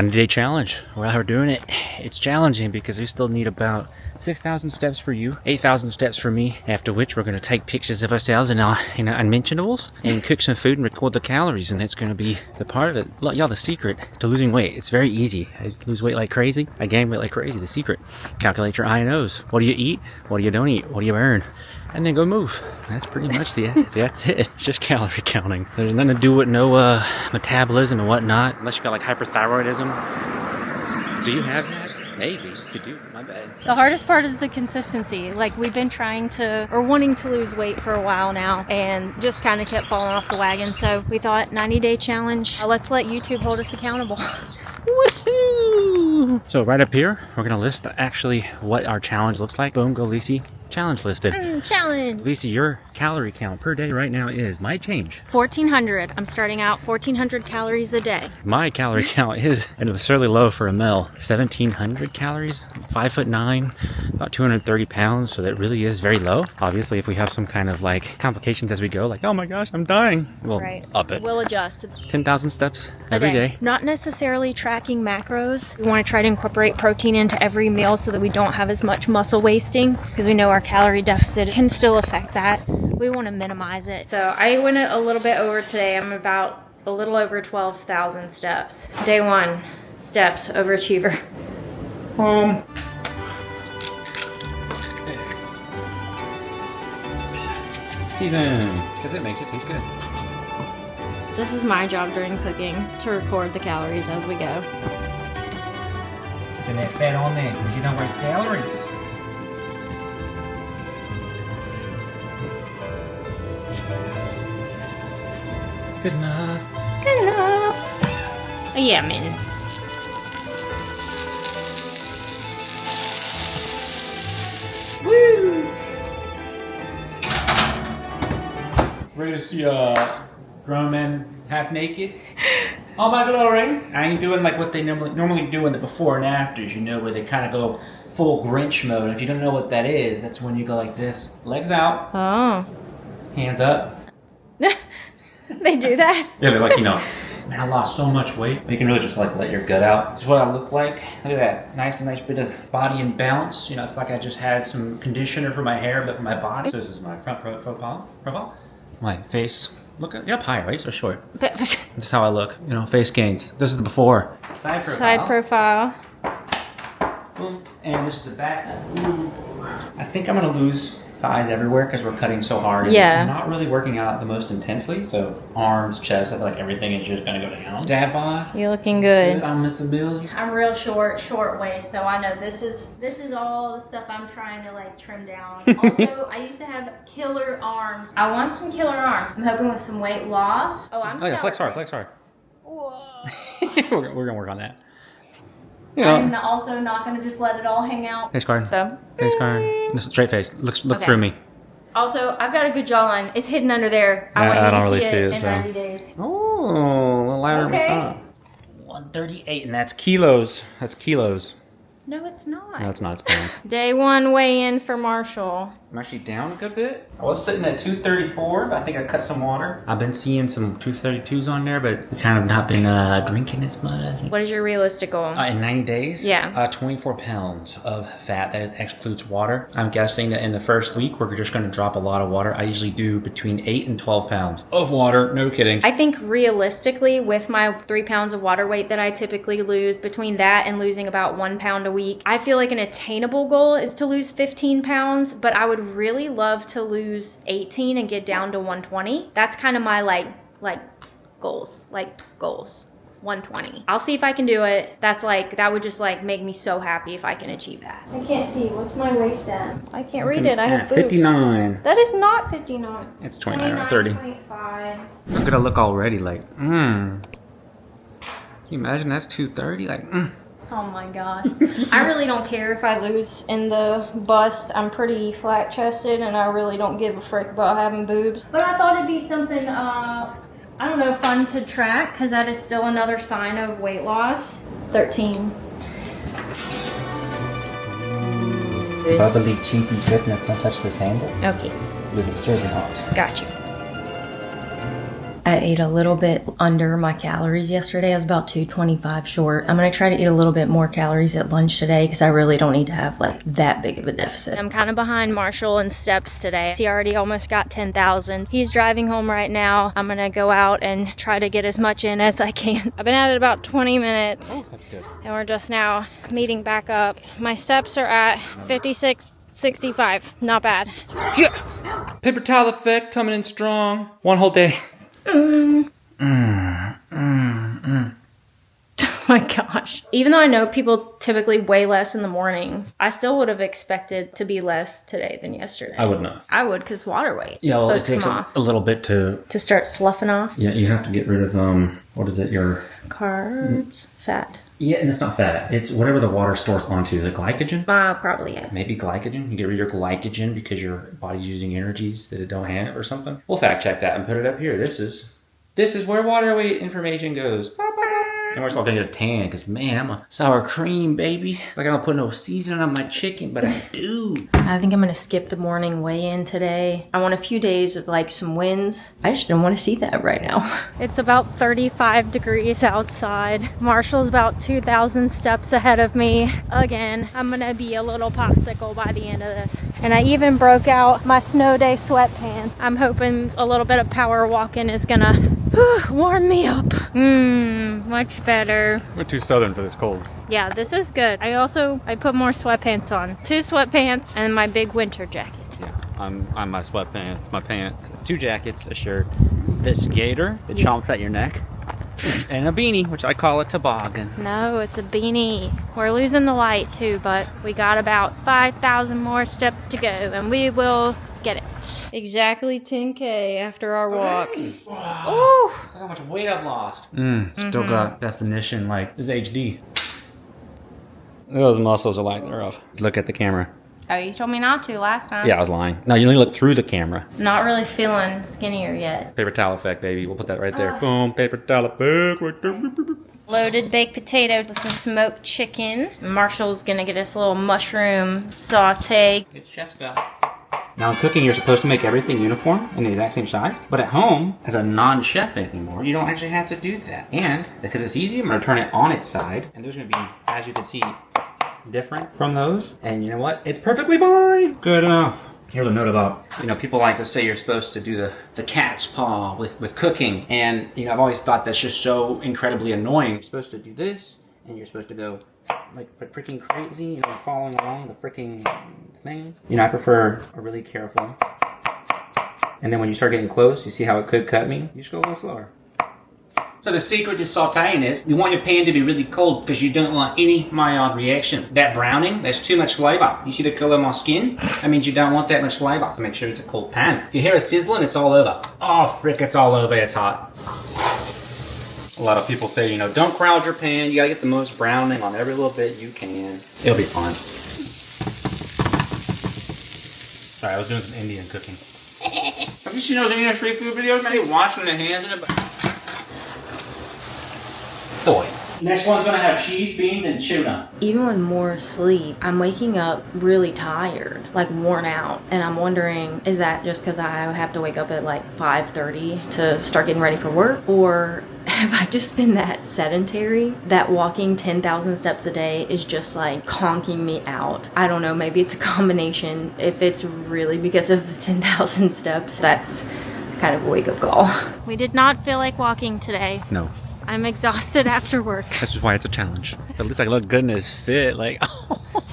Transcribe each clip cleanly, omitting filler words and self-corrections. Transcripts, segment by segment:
90-day challenge. We're out here doing it. It's challenging because we still need about 6,000 steps for you, 8,000 steps for me, after which we're going to take pictures of ourselves and unmentionables and cook some food and record the calories, and that's going to be the part of it. Look, y'all, the secret to losing weight. It's very easy. I lose weight like crazy. I gain weight like crazy. The secret. Calculate your I and O's. What do you eat? What do you don't eat? What do you burn? And then go move. That's pretty much that's it. It's just calorie counting. There's nothing to do with no metabolism and whatnot, unless you got like hyperthyroidism. Do you have that? Maybe. If you do, my bad. The hardest part is the consistency. Like, we've been trying to, or wanting to lose weight for a while now, and just kind of kept falling off the wagon. So we thought 90-day challenge. Let's let YouTube hold us accountable. Woohoo! So right up here, we're gonna list actually what our challenge looks like. Boom, go Lacey. Challenge listed. Challenge. Lacey, your calorie count per day right now might change. 1,400. I'm starting out 1,400 calories a day. My calorie count is, and it was fairly low for a male, 1,700 calories. 5'9", about 230 pounds. So that really is very low. Obviously, if we have some kind of like complications as we go, like, oh my gosh, I'm dying, we'll up it. We'll adjust. 10,000 steps every day. Not necessarily tracking macros. We want to try to incorporate protein into every meal so that we don't have as much muscle wasting, because we know our calorie deficit can still affect that. We want to minimize it. So I went a little bit over today. I'm about a little over 12,000 steps. Day 1, steps, overachiever. Season, because it makes it taste good. This is my job during cooking, to record the calories as we go. Put that fat on there because you don't waste calories. Good enough. Good enough. Oh, yeah, man. Woo! Ready to see grown men half naked? All my glory. I ain't doing like what they normally do in the before and afters, you know, where they kind of go full Grinch mode. And if you don't know what that is, that's when you go like this. Legs out. Oh. Hands up. They do that? Yeah, they're like, you know, man, I lost so much weight. You can really just like let your gut out. This is what I look like. Look at that. Nice bit of body and balance. You know, it's like I just had some conditioner for my hair, but for my body. So this is my front profile. My face. Look up high, right? So short. This is how I look. You know, face gains. This is the before. Side profile. Boom. And this is the back. Ooh. I think I'm gonna lose size everywhere because we're cutting so hard. Yeah. I'm not really working out the most intensely, so arms, chest, I feel like everything is just gonna go down. Dad bod. You're looking good. I'm Mr. Bill. I'm real short waist, so I know this is all the stuff I'm trying to like trim down. Also, I used to have killer arms. I want some killer arms. I'm hoping with some weight loss. Oh, I'm flex hard. Whoa. we're gonna work on that. You know. I'm also not gonna just let it all hang out. Face card. So. Face card. Straight face. Look through me. Also, I've got a good jawline. It's hidden under there. I want you to see it in 90 days. Oh, a little lighter than I thought. 138, and that's kilos. That's kilos. No, it's not. No, it's not. It's pounds. Day 1 weigh-in for Marshall. I'm actually down a good bit. I was sitting at 234, but I think I cut some water. I've been seeing some 232s on there, but kind of not been drinking as much. What is your realistic goal? In 90 days? Yeah. 24 pounds of fat. That excludes water. I'm guessing that in the first week, we're just going to drop a lot of water. I usually do between 8 and 12 pounds of water. No kidding. I think realistically, with my 3 pounds of water weight that I typically lose, between that and losing about 1 pound a week, I feel like an attainable goal is to lose 15 pounds, but I would really love to lose 18 and get down to 120. That's kind of my like goals. 120. I'll see if I can do it. That would just like make me so happy if I can achieve that. I can't see. What's my waist at? I can't read it. I have boobs. 59. That is not 59. It's 29 or 30. 29.5. Look at I look already like, Can you imagine that's 230? Oh my gosh. I really don't care if I lose in the bust. I'm pretty flat chested and I really don't give a frick about having boobs. But I thought it'd be something, I don't know, fun to track, because that is still another sign of weight loss. 13. Bubbly, cheesy goodness. Don't touch this handle. Okay. It was absurdly hot. Got you. I ate a little bit under my calories yesterday. I was about 225 short. I'm gonna try to eat a little bit more calories at lunch today because I really don't need to have like that big of a deficit. I'm kind of behind Marshall in steps today. He already almost got 10,000. He's driving home right now. I'm gonna go out and try to get as much in as I can. I've been at it about 20 minutes. Oh, that's good. And we're just now meeting back up. My steps are at 56.65. Not bad. Yeah. Paper towel effect coming in strong. One whole day. Oh my gosh. Even though I know people typically weigh less in the morning, I still would have expected to be less today than yesterday. I would not. I would, because water weight Yeah, is well, it supposed to takes come off. a little bit to Start sloughing off. Yeah, you have to get rid of what is it? Your Carbs, fat. Yeah, and it's not fat. It's whatever the water stores onto. The glycogen? Probably yes. Maybe glycogen. You get rid of your glycogen because your body's using energies that it don't have or something. We'll fact check that and put it up here. This is where water weight information goes. And we're still gonna get a tan because, man, I'm a sour cream, baby. Like I don't put no seasoning on my chicken, but I do. I think I'm gonna skip the morning weigh-in today. I want a few days of like some wins. I just don't want to see that right now. It's about 35 degrees outside. Marshall's about 2,000 steps ahead of me. Again, I'm gonna be a little popsicle by the end of this. And I even broke out my snow day sweatpants. I'm hoping a little bit of power walking is gonna warm me up. Much better. We're too southern for this cold. Yeah, this is good. I put more sweatpants on. 2 sweatpants and my big winter jacket. Yeah, I'm my sweatpants, my pants, 2 jackets, a shirt, this gaiter that chomps at your neck, and a beanie, which I call a toboggan. No, it's a beanie. We're losing the light too, but we got about 5,000 more steps to go and we will get it. Exactly 10K after our walk. Wow. Ooh! Look how much weight I've lost. Still got definition like this HD. Those muscles are like they're off. Look at the camera. Oh, you told me not to last time. Yeah, I was lying. No, you only look through the camera. Not really feeling skinnier yet. Paper towel effect, baby. We'll put that right there. Boom, paper towel effect right there. Loaded baked potato with some smoked chicken. Marshall's gonna get us a little mushroom saute. It's chef style. Now in cooking, you're supposed to make everything uniform in the exact same size. But at home, as a non-chef anymore, you don't actually have to do that. And because it's easy, I'm gonna turn it on its side. And there's gonna be, as you can see, different from those. And you know what? It's perfectly fine. Good enough. Here's a note about, people like to say you're supposed to do the cat's paw with cooking. And, I've always thought that's just so incredibly annoying. You're supposed to do this, and you're supposed to go like freaking crazy, following along the freaking thing. I prefer a really careful. And then when you start getting close, you see how it could cut me? You just go a little slower. So the secret to sauteing is you want your pan to be really cold because you don't want any mild reaction. That browning, that's too much flavor. You see the color of my skin? That means you don't want that much flavor. So make sure it's a cold pan. If you hear a sizzling, it's all over. Oh, frick, it's all over. It's hot. A lot of people say, don't crowd your pan. You gotta get the most browning on every little bit you can. It'll be fine. Sorry, I was doing some Indian cooking. Have you seen those Indian street food videos? Man, they washing their hands in it. Soy. Next one's gonna have cheese, beans, and tuna. Even with more sleep, I'm waking up really tired, like worn out. And I'm wondering, is that just because I have to wake up at like 5:30 to start getting ready for work? Or have I just been that sedentary that walking 10,000 steps a day is just like conking me out? I don't know, maybe it's a combination. If it's really because of the 10,000 steps, that's kind of a wake-up call. We did not feel like walking today. No. I'm exhausted after work. This is why it's a challenge. At least I look good in this fit. Like,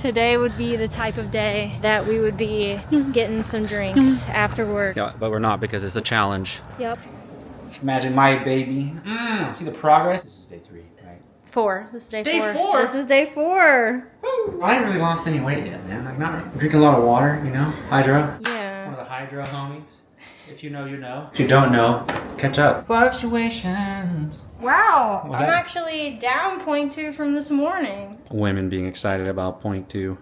Today would be the type of day that we would be getting some drinks after work. Yeah, but we're not because it's a challenge. Yep. Imagine my baby. See the progress? This is day 3, right? 4. This is day 4. Day 4? This is day 4. Woo. I haven't really lost any weight yet, man. Like, not drinking a lot of water, Hydro. Yeah. One of the Hydro homies. If you know, you know. If you don't know, catch up. Fluctuations. Wow. What was I'm that? actually down 0.2 from this morning. Women being excited about 0.2.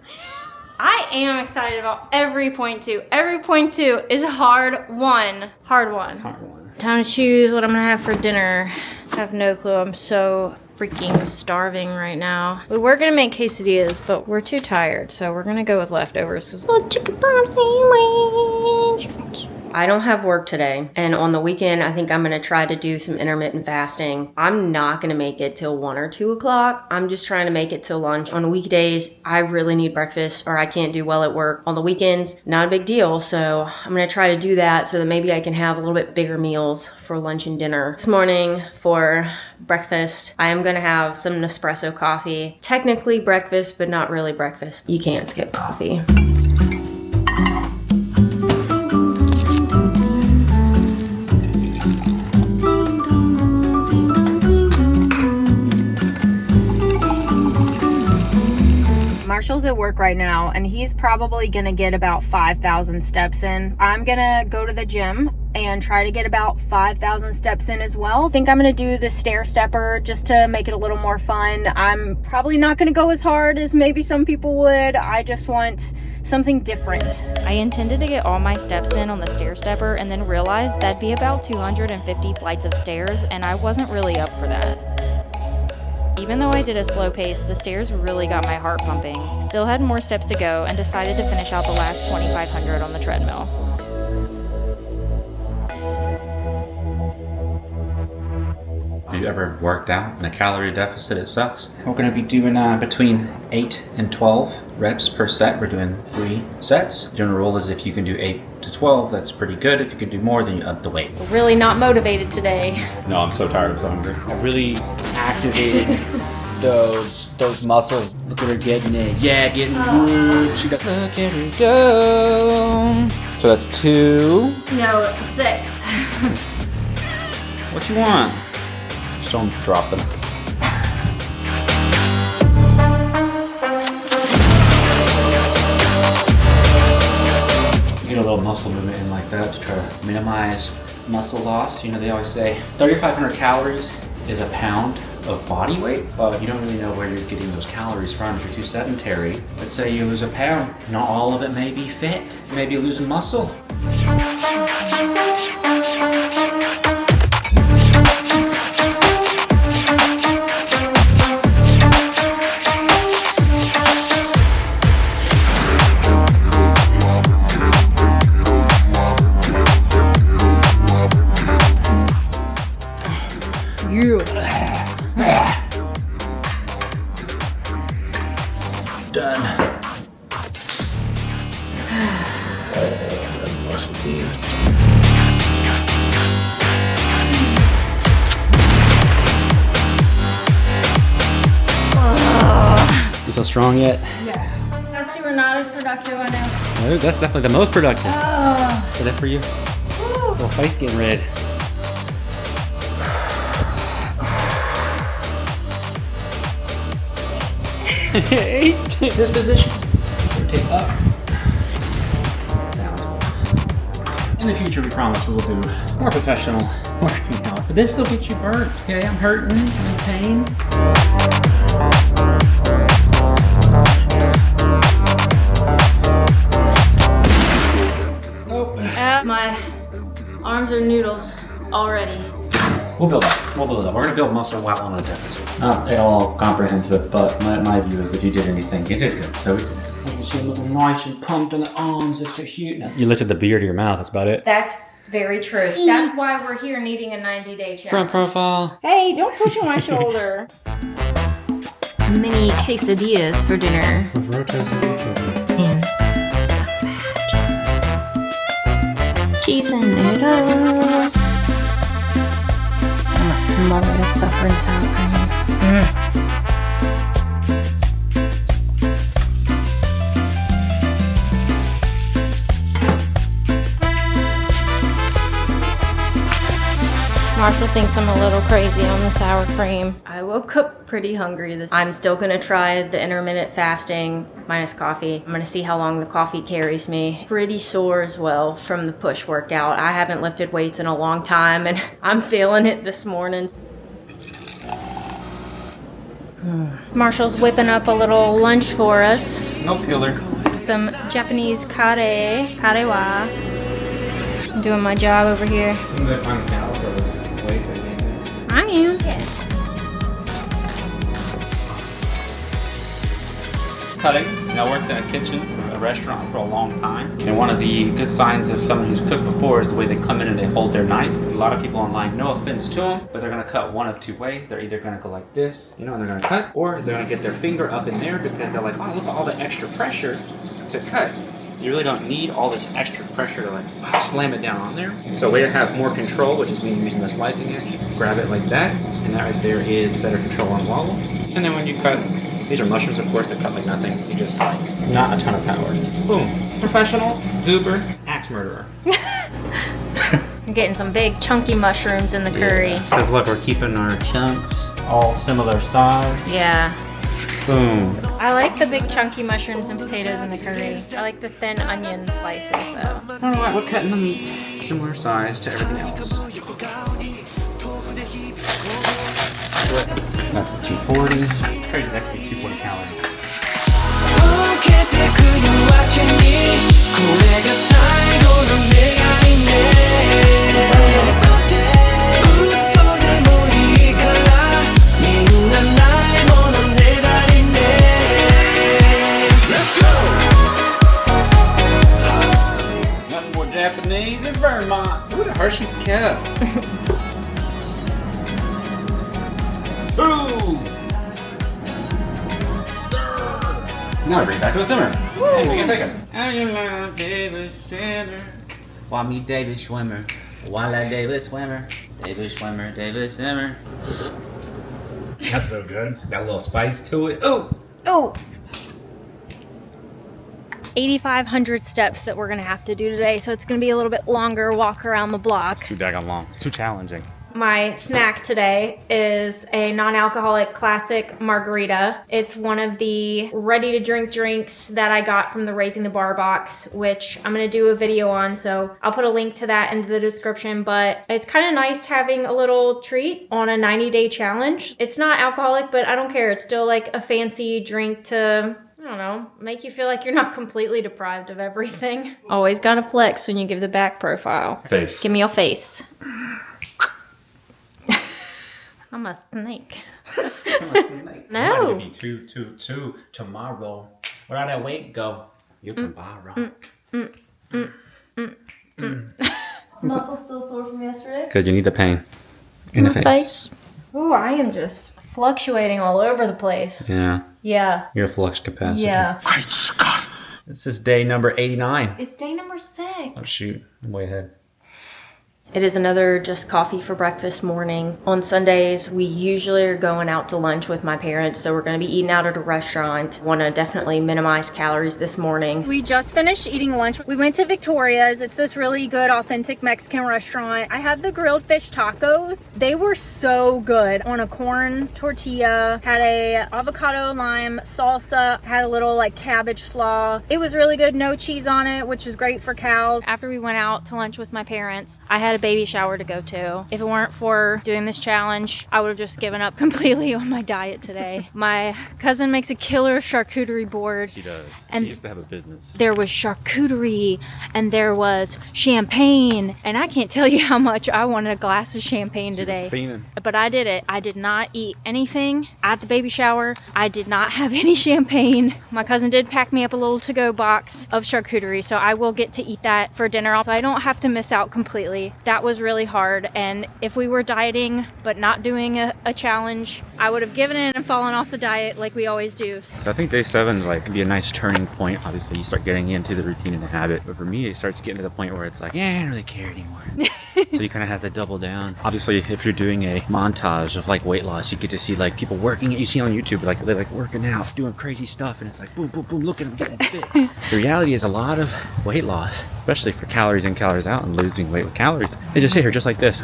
I am excited about every 0.2. Every 0.2 is a hard one. Hard one. Hard one. Time to choose what I'm gonna have for dinner. I have no clue. I'm so freaking starving right now. We were gonna make quesadillas, but we're too tired, so we're gonna go with leftovers. Little chicken parm sandwich. I don't have work today, and on the weekend, I think I'm gonna try to do some intermittent fasting. I'm not gonna make it till 1 or 2 o'clock. I'm just trying to make it till lunch. On weekdays, I really need breakfast or I can't do well at work. On the weekends, not a big deal, so I'm gonna try to do that so that maybe I can have a little bit bigger meals for lunch and dinner. This morning for breakfast, I am gonna have some Nespresso coffee. Technically breakfast, but not really breakfast. You can't skip coffee. Marshall's at work right now, and he's probably gonna get about 5,000 steps in. I'm gonna go to the gym and try to get about 5,000 steps in as well. I think I'm gonna do the stair stepper just to make it a little more fun. I'm probably not gonna go as hard as maybe some people would. I just want something different. I intended to get all my steps in on the stair stepper and then realized that'd be about 250 flights of stairs, and I wasn't really up for that. Even though I did a slow pace, the stairs really got my heart pumping. Still had more steps to go and decided to finish out the last 2,500 on the treadmill. Have you ever worked out in a calorie deficit? It sucks. We're going to be doing between 8 and 12 reps per set. We're doing 3 sets. The general rule is if you can do 8 to 12, that's pretty good. If you can do more, then you up the weight. Really not motivated today. No, I'm so tired. I'm so hungry. I really activated those muscles. Look at her getting it. Yeah, getting good. She got. Look at her go. So that's 2. No, it's 6. What you want? Just don't drop them. Get a little muscle movement in like that to try to minimize muscle loss. You know, they always say 3,500 calories is a pound of body weight, but you don't really know where you're getting those calories from if you're too sedentary. Let's say you lose a pound. Not all of it may be fat. You may be losing muscle. Done. You feel strong yet? Yeah. Last 2 are not as productive, I know. No, that's definitely the most productive. Oh. Is that for you? Woo. Little face getting red. Eight. This position. Rotate up. Down. In the future, we promise we will do more professional working out. But this will get you burnt. Okay, I'm hurting. I'm in pain. Nope. My arms are noodles already. We'll build up. We'll build up. We're gonna build muscle while on a deficit. Not at all comprehensive, but my view is if you did anything, you did good. So we did it. You can see him looking nice and pumped on the arms. It's so cute. You lifted the beard to your mouth. That's about it. That's very true. That's why we're here needing a 90-day challenge. Front profile. Hey, don't push on my shoulder. Mini quesadillas for dinner. With rotos and And cheese and noodles. I'm gonna smother this sucker in sour cream. Marshall thinks I'm a little crazy on the sour cream. I woke up pretty hungry. I'm still gonna try the intermittent fasting minus coffee. I'm gonna see how long the coffee carries me. Pretty sore as well from the push workout. I haven't lifted weights in a long time and I'm feeling it this morning. Marshall's whipping up a little lunch for us. No killer. Some Japanese karewa. I'm doing my job over here. I'm gonna find a towel for those weights, I think. I am. Yes. cutting. And I worked in a kitchen, a restaurant for a long time. And one of the good signs of someone who's cooked before is the way they come in and they hold their knife. A lot of people online, no offense to them, but they're gonna cut one of two ways. They're either gonna go like this, you know, and they're gonna cut, or they're gonna get their finger up in there because they're like, oh, look at all the extra pressure to cut. You really don't need all this extra pressure to like slam it down on there. So a way to have more control, which is me using the slicing action, grab it like that, and that right there is better control on wobble. And then when you cut, these are mushrooms of course, that cut like nothing, you just slice. Not a ton of power. Boom. Professional, goober, axe murderer. I'm getting some big chunky mushrooms in the curry. Because look, we're keeping our chunks all similar size. Yeah. Boom. I like the big chunky mushrooms and potatoes in the curry. I like the thin onion slices though. Alright, we're cutting the meat similar size to everything else. That's the 240. Crazy, that could be 240 calories. Nothing more Japanese than Vermont. Ooh, the Hershey cup. Ooh! Now bring it back to a simmer. Hey, we can take it. How you like David Swimmer? Why me David Swimmer? Why like David Swimmer? David Swimmer, David Swimmer. That's so good. Got a little spice to it. Ooh! Oh! 8,500 steps that we're gonna have to do today, so it's gonna be a little bit longer walk around the block. Too daggone long. It's too challenging. My snack today is a non-alcoholic classic margarita. It's one of the ready-to-drink drinks that I got from the Raising the Bar box, which I'm gonna do a video on, so I'll put a link to that in the description, but it's kind of nice having a little treat on a 90-day challenge. It's not alcoholic, but I don't care. It's still like a fancy drink to, I don't know, make you feel like you're not completely deprived of everything. Always gotta flex when you give the back profile. Face. Give me your face. I'm a snake. No. I'm gonna be two tomorrow. Where'd that weight go? You can borrow. Muscle still sore from yesterday? Good, you need the pain. In the face. Ooh, I am just fluctuating all over the place. Yeah. Yeah. Your flux capacity. Yeah. This is day number 89. It's day number 6. Oh shoot, I'm way ahead. It is another just coffee for breakfast morning. On Sundays, we usually are going out to lunch with my parents, so we're gonna be eating out at a restaurant. Wanna definitely minimize calories this morning. We just finished eating lunch. We went to Victoria's. It's this really good, authentic Mexican restaurant. I had the grilled fish tacos. They were so good on a corn tortilla, had a avocado lime salsa, had a little like cabbage slaw. It was really good, no cheese on it, which is great for cows. After we went out to lunch with my parents, I had a baby shower to go to. If it weren't for doing this challenge, I would have just given up completely on my diet today. My cousin makes a killer charcuterie board. She does. And she used to have a business. there was charcuterie and there was champagne, and I can't tell you how much I wanted a glass of champagne today. Fiending. But I did it. I did not eat anything at the baby shower. I did not have any champagne. My cousin did pack me up a little to-go box of charcuterie, so I will get to eat that for dinner, so I don't have to miss out completely. That was really hard, and if we were dieting but not doing a challenge, I would have given in and fallen off the diet like we always do. So I think day 7 like can be a nice turning point. Obviously, you start getting into the routine and the habit. But for me, it starts getting to the point where it's like, yeah, I don't really care anymore. So you kind of have to double down. Obviously, if you're doing a montage of like weight loss, you get to see like people working it. You see on YouTube, like they're like working out, doing crazy stuff, and it's like boom, boom, boom. Look at them getting fit. The reality is a lot of weight loss, especially for calories in, calories out, and losing weight with calories, they just sit here just like this.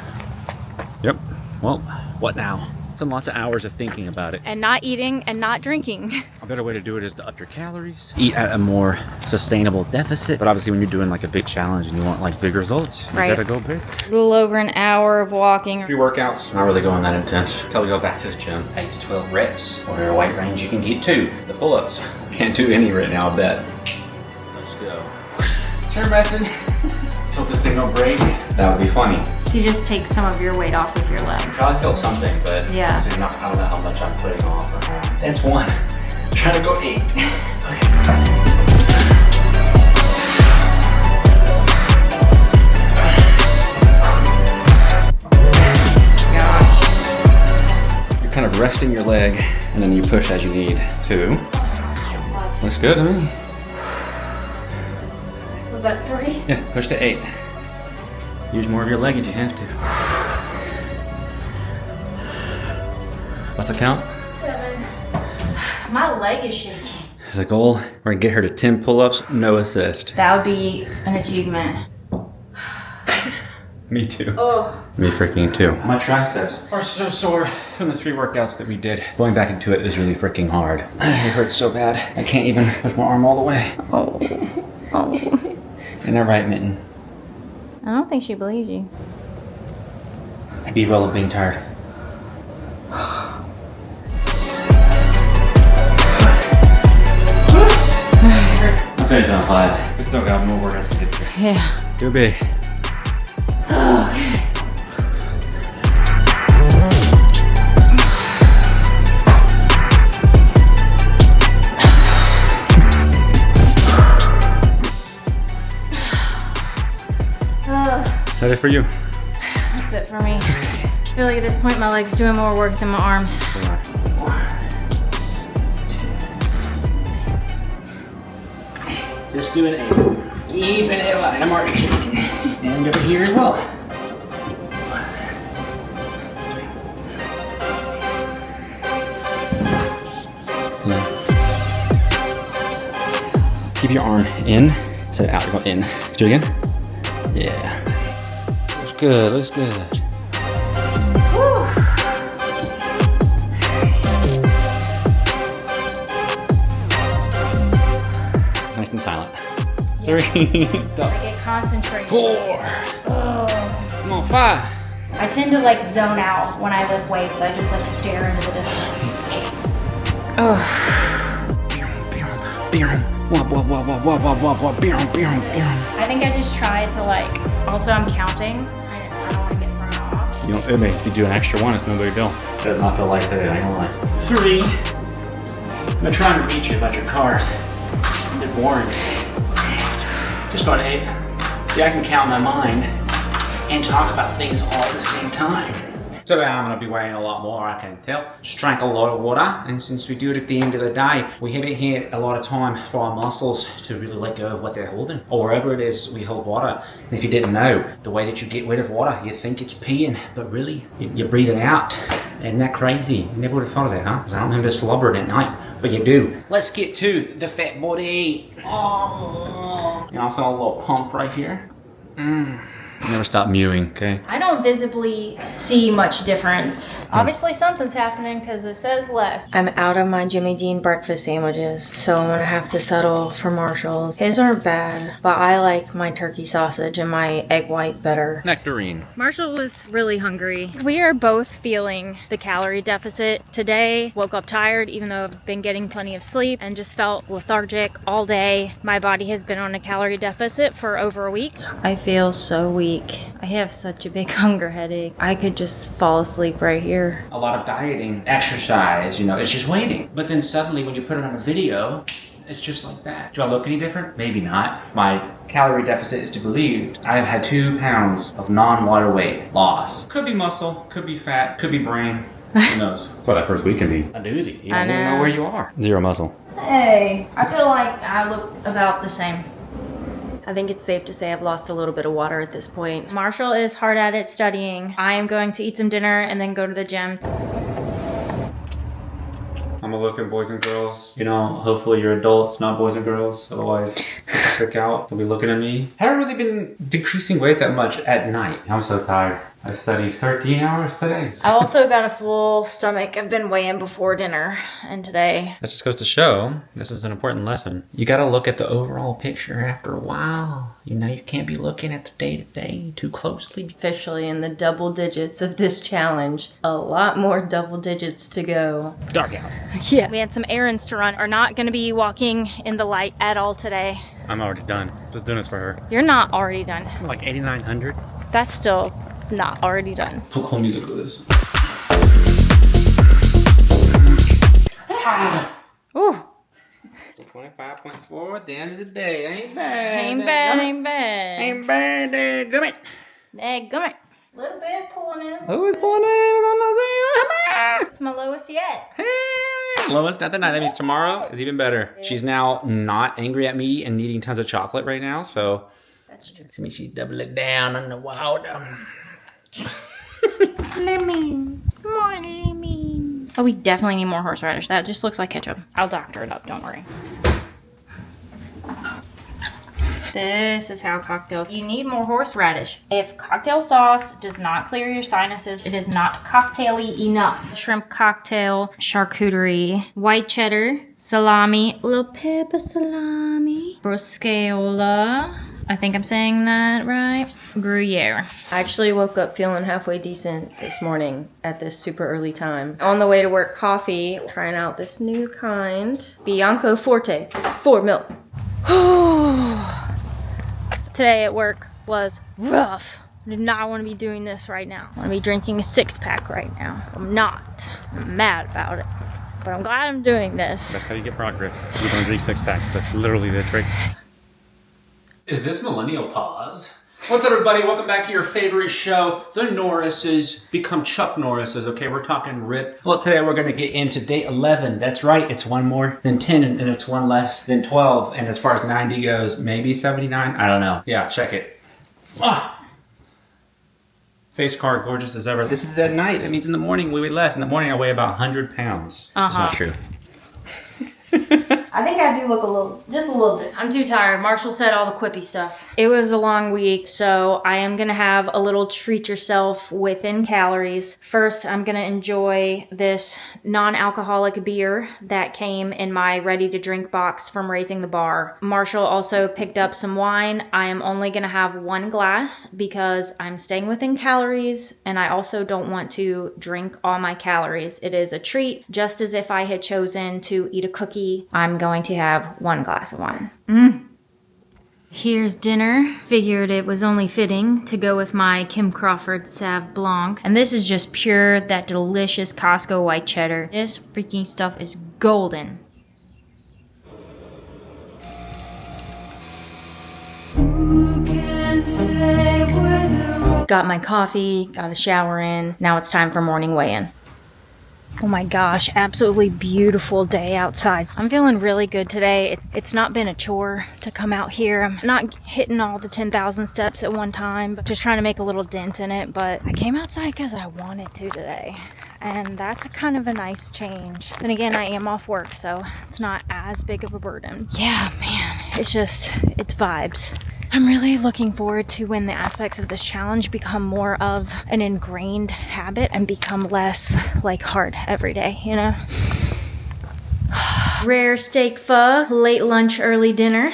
Yep. Well, what now? Some lots of hours of thinking about it. And not eating and not drinking. A better way to do it is to up your calories, eat at a more sustainable deficit. But obviously when you're doing like a big challenge and you want like big results, you Right. gotta go big. A little over an hour of walking. 3 workouts, not really going that intense. Until we go back to the gym. 8 to 12 reps, or your weight range you can get to. The pull-ups, can't do any right now, I bet. Let's go. Turn method. Let's hope this thing don't break. That would be funny. So you just take some of your weight off with your leg. Probably feel something, but Yeah. I don't know how much I'm putting off. That's 1. Trying to go 8. You're kind of resting your leg, and then you push as you need to. Looks good to me. Was that 3? Yeah, push to 8. Use more of your leg if you have to. What's the count? 7. My leg is shaking. The goal, we're gonna get her to 10 pull-ups, no assist. That would be an achievement. Me too. Oh. Me freaking too. My triceps are so sore from the 3 workouts that we did. Going back into it is really freaking hard. It hurts so bad. I can't even push my arm all the way. Oh. In that right mitten. I don't think she believes you. Be well of being tired. I'm finished on 5. We still got more workouts to get to. Yeah. Go be. That is for you. That's it for me. I feel like at this point my leg's doing more work than my arms. Just doing it. Keeping it light. I'm already shaking. And over here as well. Keep your arm in instead of out. You're going in. Do it again. Yeah. Looks good. Looks good. Nice and silent. 3. I get concentrated. 4. Oh. Come on, 5. I tend to like zone out when I lift weights. I just like stare into the distance. Oh. I think I just try to like, also I'm counting. I don't want to get thrown off. You know, it makes you do an extra one, it's no big deal. It does not feel like today, I ain't gonna lie. 3. I'm gonna try and reach you about your cars. It's a bit boring. Just go to 8. See, I can count my mind and talk about things all at the same time. Today I'm going to be weighing a lot more, I can tell. Just drank a lot of water, and since we do it at the end of the day, we haven't had a lot of time for our muscles to really let go of what they're holding, or wherever it is we hold water. And if you didn't know, the way that you get rid of water, you think it's peeing, but really, you're breathing out. Isn't that crazy? You never would have thought of that, huh? Because I don't remember slobbering at night, but you do. Let's get to the fat body. Oh, you know, I feel a little pump right here. Never stop mewing, okay? I don't visibly see much difference. Obviously something's happening because it says less. I'm out of my Jimmy Dean breakfast sandwiches, so I'm gonna have to settle for Marshall's. His aren't bad, but I like my turkey sausage and my egg white better. Nectarine. Marshall was really hungry. We are both feeling the calorie deficit today. Woke up tired even though I've been getting plenty of sleep and just felt lethargic all day. My body has been on a calorie deficit for over a week. I feel so weak. I have such a big hunger headache. I could just fall asleep right here. A lot of dieting, exercise, you know, it's just waiting. But then suddenly when you put it on a video, it's just like that. Do I look any different? Maybe not. My calorie deficit is to be believed. I have had 2 pounds of non-water weight loss. Could be muscle, could be fat, could be brain. Who knows? Well, that first week can be a doozy. You don't even know where you are. 0 muscle. Hey, I feel like I look about the same. I think it's safe to say I've lost a little bit of water at this point. Marshall is hard at it studying. I am going to eat some dinner and then go to the gym. I'm a looking boys and girls. You know, hopefully you're adults, not boys and girls. Otherwise, freak out. They'll be looking at me. I haven't really been decreasing weight that much at night. I'm so tired. I studied 13 hours today. I also got a full stomach. I've been weighing before dinner and today. That just goes to show, this is an important lesson. You gotta look at the overall picture after a while. You know, you can't be looking at the day-to-day too closely. Officially in the double digits of this challenge. A lot more double digits to go. Dark out. Yeah. We had some errands to run. Are not going to be walking in the light at all today. I'm already done. Just doing this for her. You're not already done. Like 8,900. That's still not already done. Put cool music with this. Ooh. 25.4 at the end of the day. Ain't bad. Ain't bad, ain't bad. Ain't bad, gummit. Dadgummit. Little bit pulling in. Who's pulling in? It's my lowest yet. Hey, lowest at the night. That means tomorrow is even better. She's now not angry at me and needing tons of chocolate right now, so That's true. I mean, she's doubling down on the wild. Lemon. More lemon. Oh, we definitely need more horseradish. That just looks like ketchup. I'll doctor it up, don't worry. This is how cocktails. You need more horseradish. If cocktail sauce does not clear your sinuses, it is not cocktaily enough. Shrimp cocktail, charcuterie, white cheddar, salami, little pepper salami, broscaola. I think I'm saying that right. Gruyere. I actually woke up feeling halfway decent this morning at this super early time. On the way to work, coffee, trying out this new kind. Bianco Forte, 4 milk. Today at work was rough. I did not want to be doing this right now. I want to be drinking a 6-pack right now. I'm not. I'm mad about it. But I'm glad I'm doing this. That's how you get progress. You don't drink 6-packs. That's literally the trick. Is this Millennial Pause? What's up, everybody? Welcome back to your favorite show, The Norrises Become Chuck Norrises. Okay, we're talking rip. Well, today we're going to get into day 11. That's right, it's one more than 10, and it's one less than 12. And as far as 90 goes, maybe 79? I don't know. Yeah, check it. Ah. Face card, gorgeous as ever. This is at night. That means in the morning we weigh less. In the morning I weigh about 100 pounds. That's not true. I think I do look just a little bit. I'm too tired. Marshall said all the quippy stuff. It was a long week, so I am gonna have a little treat yourself within calories. First, I'm gonna enjoy this non-alcoholic beer that came in my ready-to-drink box from Raising the Bar. Marshall also picked up some wine. I am only gonna have 1 glass because I'm staying within calories, and I also don't want to drink all my calories. It is a treat, just as if I had chosen to eat a cookie. I'm going to have 1 glass of wine. Here's dinner. Figured it was only fitting to go with my Kim Crawford Sauv Blanc. And this is just pure, that delicious Costco white cheddar. This freaking stuff is golden. Got my coffee, got a shower in. Now it's time for morning weigh-in. Oh my gosh, absolutely beautiful day outside. I'm feeling really good today. It's not been a chore to come out here. I'm not hitting all the 10,000 steps at one time, but just trying to make a little dent in it. But I came outside because I wanted to today. And that's kind of a nice change. Then again, I am off work, so it's not as big of a burden. Yeah, man, it's vibes. I'm really looking forward to when the aspects of this challenge become more of an ingrained habit and become less like hard every day, you know? Rare steak pho, late lunch, early dinner.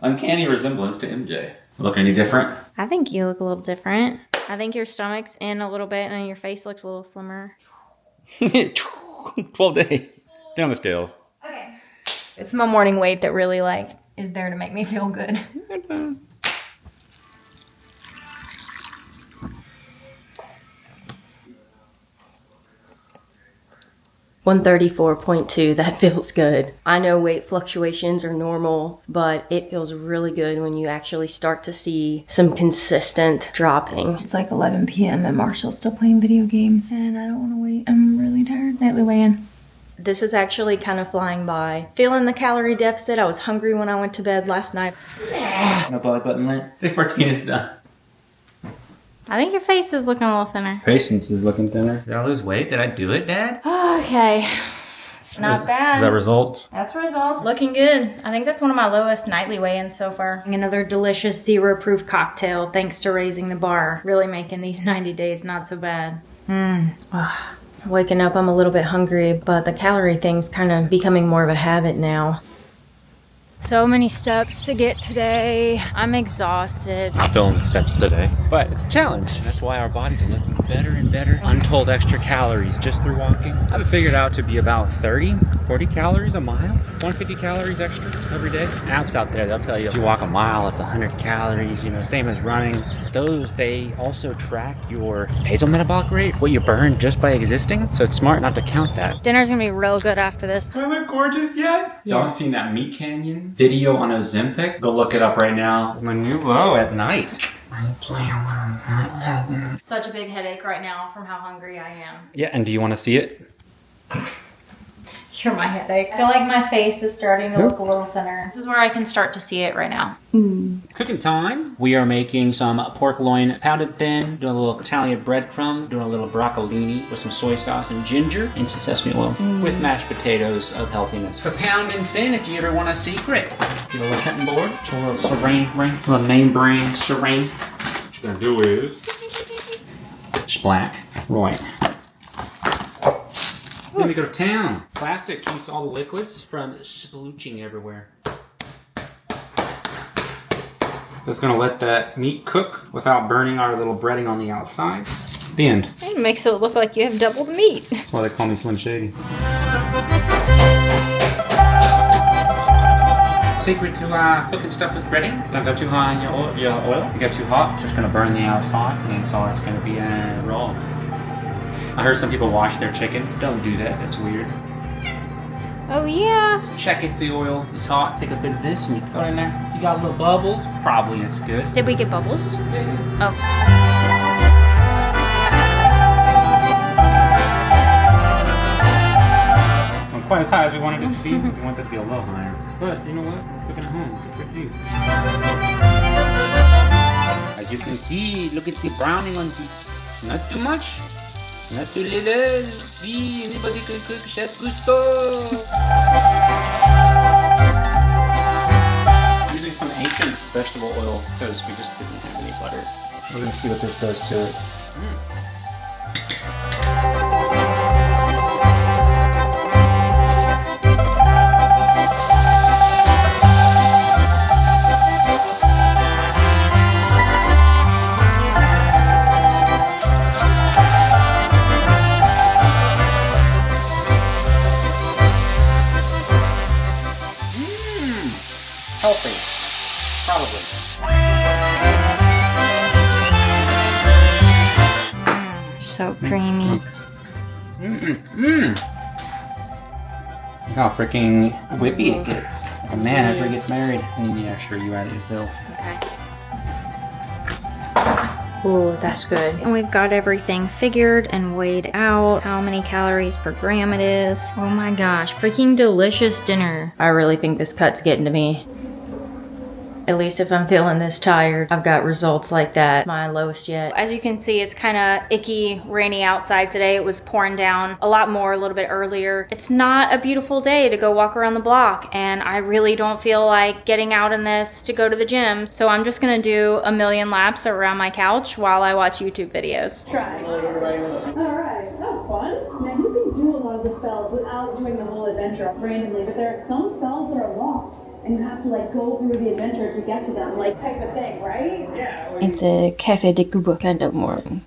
Uncanny resemblance to MJ. Look any different? I think you look a little different. I think your stomach's in a little bit and your face looks a little slimmer. 12 days. Down the scales. Okay. It's my morning weight that really is there to make me feel good. 134.2, that feels good. I know weight fluctuations are normal, but it feels really good when you actually start to see some consistent dropping. It's like 11 p.m. and Marshall's still playing video games and I don't want to wait. I'm really tired. Nightly weigh-in. This is actually kind of flying by. Feeling the calorie deficit. I was hungry when I went to bed last night. No belly button lint. Day 14 is done. I think your face is looking a little thinner. Patience is looking thinner. Did I lose weight? Did I do it, Dad? Okay. Not bad. Is that results? That's results. Looking good. I think that's one of my lowest nightly weigh-ins so far. Another delicious zero-proof cocktail thanks to Raising the Bar. Really making these 90 days not so bad. Waking up, I'm a little bit hungry, but the calorie thing's kind of becoming more of a habit now. So many steps to get today. I'm exhausted. I'm filling the steps today, but it's a challenge. That's why our bodies are looking better and better. Untold extra calories just through walking. I have it figured out to be about 30, 40 calories a mile. 150 calories extra every day. Apps out there, they'll tell you if you walk a mile, it's 100 calories, you know, same as running. Those, they also track your basal metabolic rate, what you burn just by existing. So it's smart not to count that. Dinner's gonna be real good after this. Do I look gorgeous yet? Yeah. Y'all seen that Meat Canyon video on Ozempic? Go look it up right now. My new low at night. Such a big headache right now from how hungry I am. Yeah, and do you want to see it? You're my headache. I feel like my face is starting to look a little thinner. This is where I can start to see it right now. Cooking time. We are making some pork loin pounded thin, doing a little Italian breadcrumb, doing a little broccolini with some soy sauce and ginger and some sesame oil with mashed potatoes of healthiness. For pounding thin, if you ever want a secret, get a little cutting board, a little serene, a little name brand serene. What you're gonna do is splack, right. Then we go to town. Plastic keeps all the liquids from splooching everywhere. That's gonna let that meat cook without burning our little breading on the outside. The end. It makes it look like you have double the meat. That's why they call me Slim Shady. Secret to cooking stuff with breading. Don't go too high in your oil. If you get too hot, it's just gonna burn the outside, and the inside it's gonna be raw. I heard some people wash their chicken. Don't do that. That's weird. Oh yeah. Check if the oil is hot. Take a bit of this and you throw it in there. You got little bubbles. Probably it's good. Did we get bubbles? Oh. Not quite as high as we wanted it to be. We want it to be a little higher. But you know what? We're cooking at home. It's a good view. As you can see, look at the browning on the. Not too much. Not too little. See, anybody can cook Chef Gusto. Using some ancient vegetable oil because we just didn't have any butter. We're gonna see what this does to it. Healthy. Probably. So creamy. Look how freaking whippy it gets. A man after he gets married. You need the extra, you add it yourself. Okay. Oh, that's good. And we've got everything figured and weighed out, how many calories per gram it is. Oh my gosh, freaking delicious dinner. I really think this cut's getting to me. At least if I'm feeling this tired, I've got results like that. My lowest yet. As you can see, it's kind of icky, rainy outside today. It was pouring down a lot more a little bit earlier. It's not a beautiful day to go walk around the block, and I really don't feel like getting out in this to go to the gym. So I'm just gonna do a million laps around my couch while I watch YouTube videos. Try. Alright, that was fun. Now you can do a lot of the spells without doing the whole adventure randomly, but there are some spells that are locked. And you have to like go through the adventure to get to them, like type of thing, right? Yeah. It's a Café de Cuba kind of morning.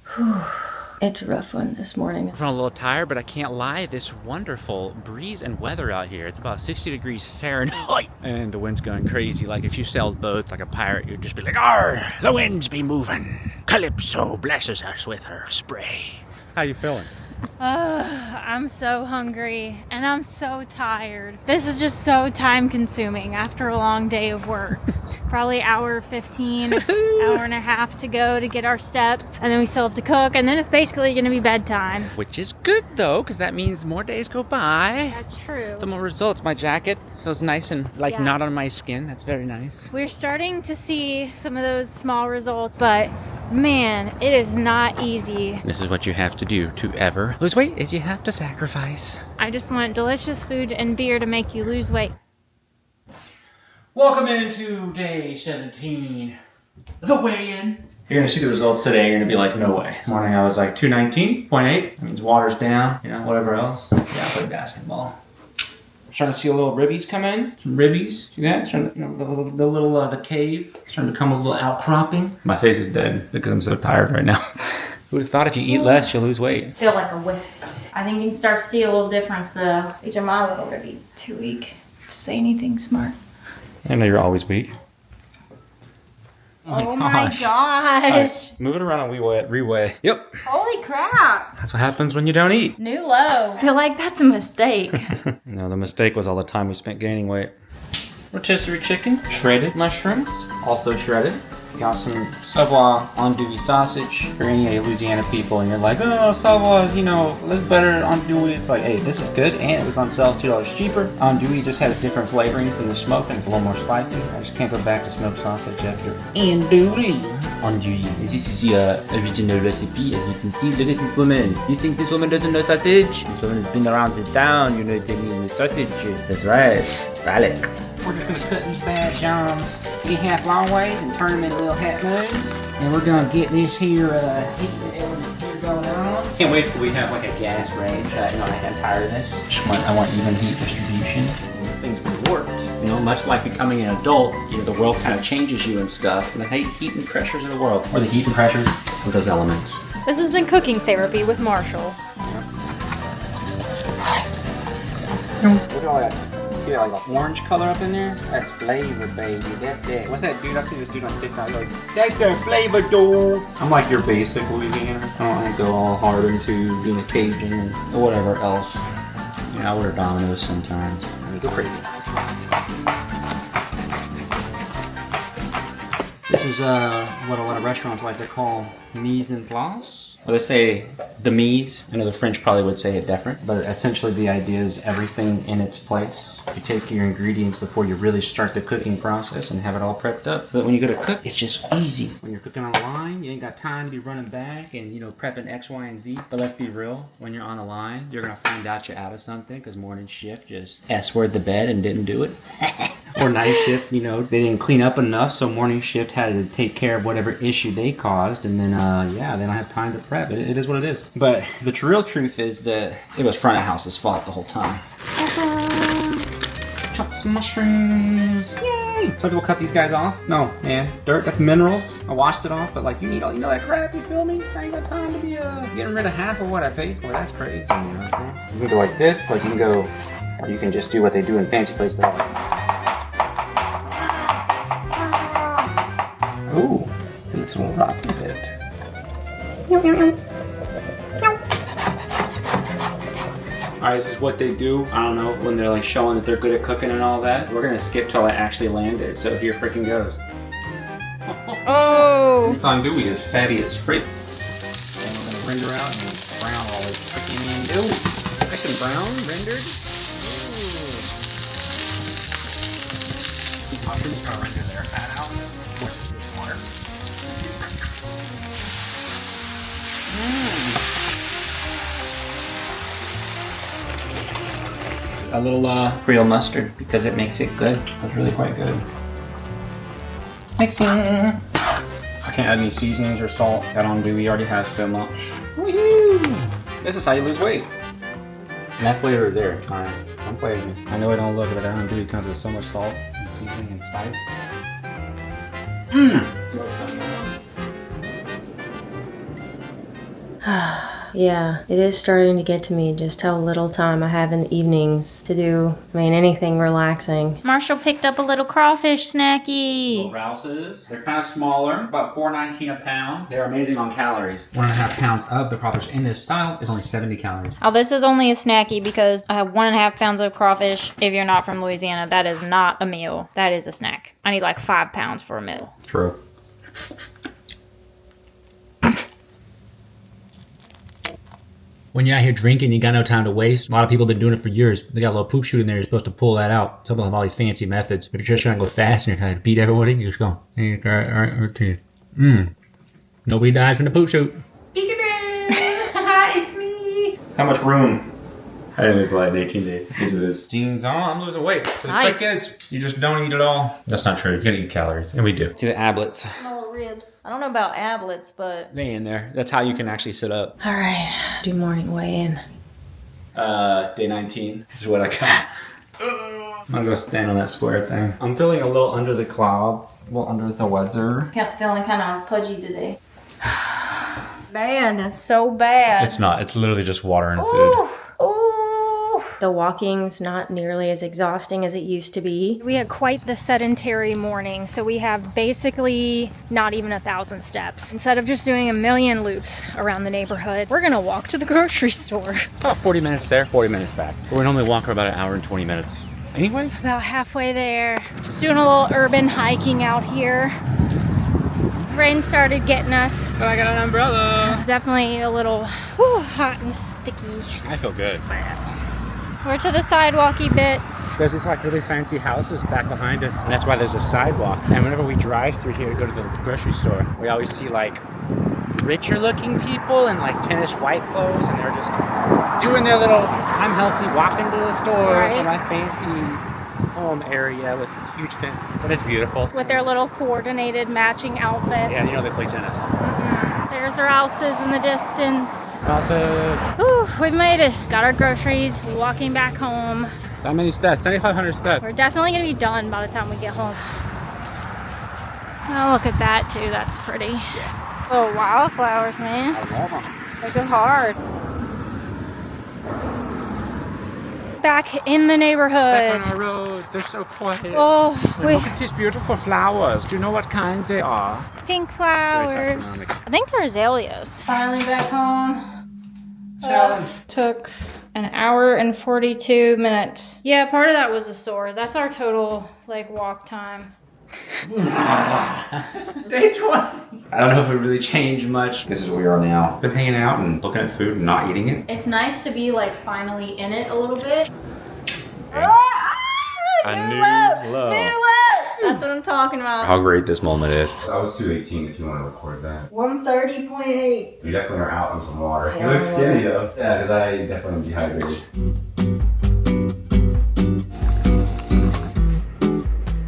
It's a rough one this morning. I'm feeling a little tired, but I can't lie. This wonderful breeze and weather out here. It's about 60 degrees Fahrenheit. And the wind's going crazy. Like if you sailed boats like a pirate, you'd just be like, "Arr, the winds be moving. Calypso blesses us with her spray." How you feeling? I'm so hungry and I'm so tired. This is just so time consuming after a long day of work. Probably hour 15, hour and a half to go to get our steps, and then we still have to cook, and then it's basically gonna be bedtime. Which is good though, because that means more days go by. That's true. The more results. My jacket feels nice and like Yeah. not on my skin. That's very nice. We're starting to see some of those small results, but man, it is not easy. This is what you have to do to ever lose weight, is you have to sacrifice. I just want delicious food and beer to make you lose weight. Welcome into day 17. The weigh-in. You're gonna see the results today, you're gonna be like, no way. This morning I was like 219.8. That means water's down, you know, whatever else. Yeah, I played basketball. Starting to see a little ribbies come in. Some ribbies. See that? Starting, you know, the cave. Starting to become a little outcropping. My face is dead because I'm so tired right now. Who would have thought if you eat less, you'll lose weight? I feel like a wisp. I think you can start to see a little difference though. These are my little ribbies. Too weak to say anything smart. I know you're always weak. Oh my gosh. Move it around and reweigh. Yep. Holy crap. That's what happens when you don't eat. New low. I feel like that's a mistake. No, the mistake was all the time we spent gaining weight. Rotisserie chicken, shredded mushrooms, also shredded. We got some Savoie andouille sausage. For any Louisiana people and you're like, oh, Savoie is, you know, that's better andouille. It's like, hey, this is good and it was on sale $2 cheaper. Andouille just has different flavorings than the smoke and it's a little more spicy. I just can't go back to smoked sausage after andouille. Andouille. This is the original recipe, as you can see. Look at this woman. You think this woman doesn't know sausage? This woman has been around the town, you know what I mean, with sausage. That's right. Phallic. We're just gonna cut these bad johns in half long ways and turn them into little half moons. And we're gonna get this here heat element here going on. Can't wait till we have like a gas range. You know, I'm tired of this. I want even heat distribution. And these things were warped. You know, much like becoming an adult, you know, the world kind of changes you and stuff. And the heat and pressures of the world, or the heat and pressures of those elements. This has been cooking therapy with Marshall. Look at all that. See that like orange color up in there? That's flavor, baby. That's that. What's that dude? I see this dude on TikTok. Like, that's their flavor, dude. I'm like your basic Louisiana. I don't want to go all hard into being a Cajun or whatever else. You know, I order Domino's sometimes. I mean, go crazy. This is what a lot of restaurants like to call mise en place. Well, they say the mise. I know the French probably would say it different, but essentially the idea is everything in its place. You take your ingredients before you really start the cooking process and have it all prepped up so that when you go to cook, it's just easy. When you're cooking on the line, you ain't got time to be running back and, you know, prepping X, Y, and Z. But let's be real, when you're on the line, you're going to find out you're out of something because morning shift just S-word the bed and didn't do it. Or night shift, you know, they didn't clean up enough, so morning shift had to take care of whatever issue they caused, and then, yeah, they don't have time to prep. It is what it is. But the real truth is that it was front of house's fault the whole time. Chop some mushrooms. Yay! Some people cut these guys off. No, man. Dirt, that's minerals. I washed it off, but like, you need all, you know that crap, you feel me? I ain't got time to be getting rid of half of what I paid for. That's crazy. You know what I'm saying? You can go like this, like you can go, or you can just do what they do in fancy places. Ooh, it's a little rotten bit. Alright, this is what they do. I don't know, when they're like showing that they're good at cooking and all that. We're gonna skip till I actually land it, so here freaking goes. Oh! This andouille is fatty as frick. And we're gonna render out and brown all this freaking andouille. Freaking brown, rendered. Ooh. These mushrooms are gonna render their fat out. Water. A little real mustard because it makes it good. It's really quite good. Mixing. I can't add any seasonings or salt. That andouille already has so much. Woohoo! This is how you lose weight. And that flavor is there. Alright, don't play with me. I know I don't look, but that andouille comes with so much salt and seasoning and spice. Yeah, it is starting to get to me just how little time I have in the evenings to do, I mean, anything relaxing. Marshall picked up a little crawfish snacky. Little Rouses. They're kind of smaller, about $4.19 a pound. They're amazing on calories. 1.5 pounds of the crawfish in this style is only 70 calories. Oh, this is only a snacky because I have 1.5 pounds of crawfish. If you're not from Louisiana, that is not a meal. That is a snack. I need like 5 pounds for a meal. True. When you're out here drinking, you got no time to waste. A lot of people have been doing it for years. They got a little poop chute in there. You're supposed to pull that out. Some of them have all these fancy methods. If you're just trying to go fast and you're trying to beat everybody, you just go. Nobody dies from the poop chute. It's me. How much room? I didn't lose a lot in 18 days. Here's what it is. Jeans on, I'm losing weight. So the Nice. trick is, you just don't eat it all. That's not true. You gotta eat calories. And we do. See the ablets. My little ribs. I don't know about ablets, but They in there. That's how you can actually sit up. All right, do morning weigh-in. Day 19. This is what I got. I'm gonna go stand on that square thing. I'm feeling a little under the clouds, a little under the weather. Kept feeling kind of pudgy today. Bad, it's so bad. It's not, it's literally just water and food. Ooh, ooh. The walking's not nearly as exhausting as it used to be. We had quite the sedentary morning, so we have basically not even 1,000 steps. Instead of just doing a million loops around the neighborhood, we're gonna walk to the grocery store. About 40 minutes there, 40 minutes back. We normally walk for about an hour and 20 minutes. Anyway? About halfway there. Just doing a little urban hiking out here. Rain started getting us. But I got an umbrella. Definitely a little hot and sticky. I feel good. We're to the sidewalky bits. There's these like really fancy houses back behind us, and that's why there's a sidewalk. And whenever we drive through here to go to the grocery store, we always see like richer looking people in like tennis white clothes, and they're just doing their little I'm healthy walking to the store Right. in my fancy home area with a huge fence. But it's beautiful. With their little coordinated matching outfits. Yeah, you know they play tennis. There's our houses in the distance. Houses. Whew, we've made it. Got our groceries, walking back home. That many steps, 7,500 steps. We're definitely gonna be done by the time we get home. Oh, look at that too, that's pretty. Yeah. Oh, wildflowers, man. I love them. They go hard. Back in the neighborhood. Back on our road, they're so quiet. Oh, And look at these beautiful flowers. Do you know what kinds they are? pink Very flowers. taxonomic. I think they're azaleas. Finally back home. Challenge. Took an hour and 42 minutes. Yeah, part of that was a sore. That's our total like walk time. Day 20. I don't know if it really changed much. This is where we are now. Been hanging out and looking at food and not eating it. It's nice to be like finally in it a little bit. A new love. That's what I'm talking about. How great this moment is. I was 218 if you want to record that. 130.8. You definitely are out on some water. Yeah, You look I'm skinny though. Yeah, because I definitely am dehydrated.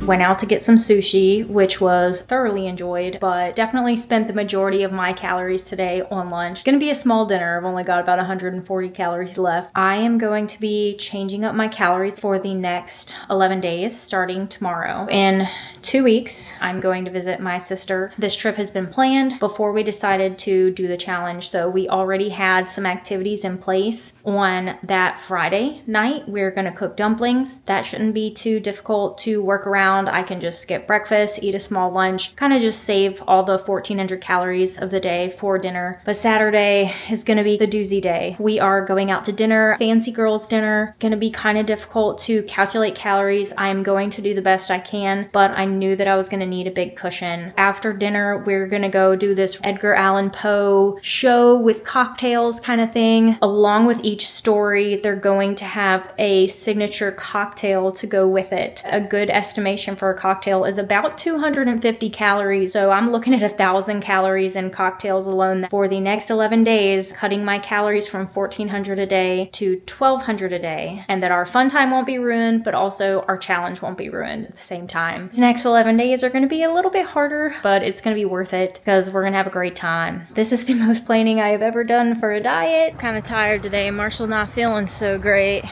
Went out to get some sushi, which was thoroughly enjoyed, but definitely spent the majority of my calories today on lunch. Gonna be a small dinner. I've only got about 140 calories left. I am going to be changing up my calories for the next 11 days, starting tomorrow. In 2 weeks, I'm going to visit my sister. This trip has been planned before we decided to do the challenge, so we already had some activities in place. On that Friday night, we're gonna cook dumplings. That shouldn't be too difficult to work around. I can just skip breakfast, eat a small lunch, kind of just save all the 1,400 calories of the day for dinner. But Saturday is gonna be the doozy day. We are going out to dinner, fancy girls dinner. Gonna be kind of difficult to calculate calories. I am going to do the best I can, but I knew that I was gonna need a big cushion. After dinner, we're gonna go do this Edgar Allan Poe show with cocktails kind of thing. Along with each story, they're going to have a signature cocktail to go with it. A good estimation for a cocktail is about 250 calories. So I'm looking at 1,000 calories in cocktails alone for the next 11 days, cutting my calories from 1,400 a day to 1,200 a day. And that our fun time won't be ruined, but also our challenge won't be ruined at the same time. These next 11 days are going to be a little bit harder, but it's going to be worth it because we're going to have a great time. This is the most planning I have ever done for a diet. Kind of tired today. Marshall's not feeling so great.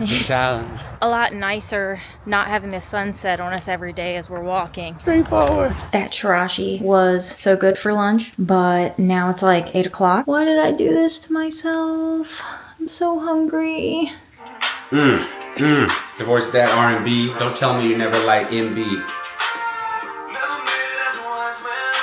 Challenge. A lot nicer not having the sun set on us every day as we're walking. Straightforward. That chirashi was so good for lunch, but now it's like 8 o'clock. Why did I do this to myself? I'm so hungry. Divorce that R&B. Don't tell me you never liked MB.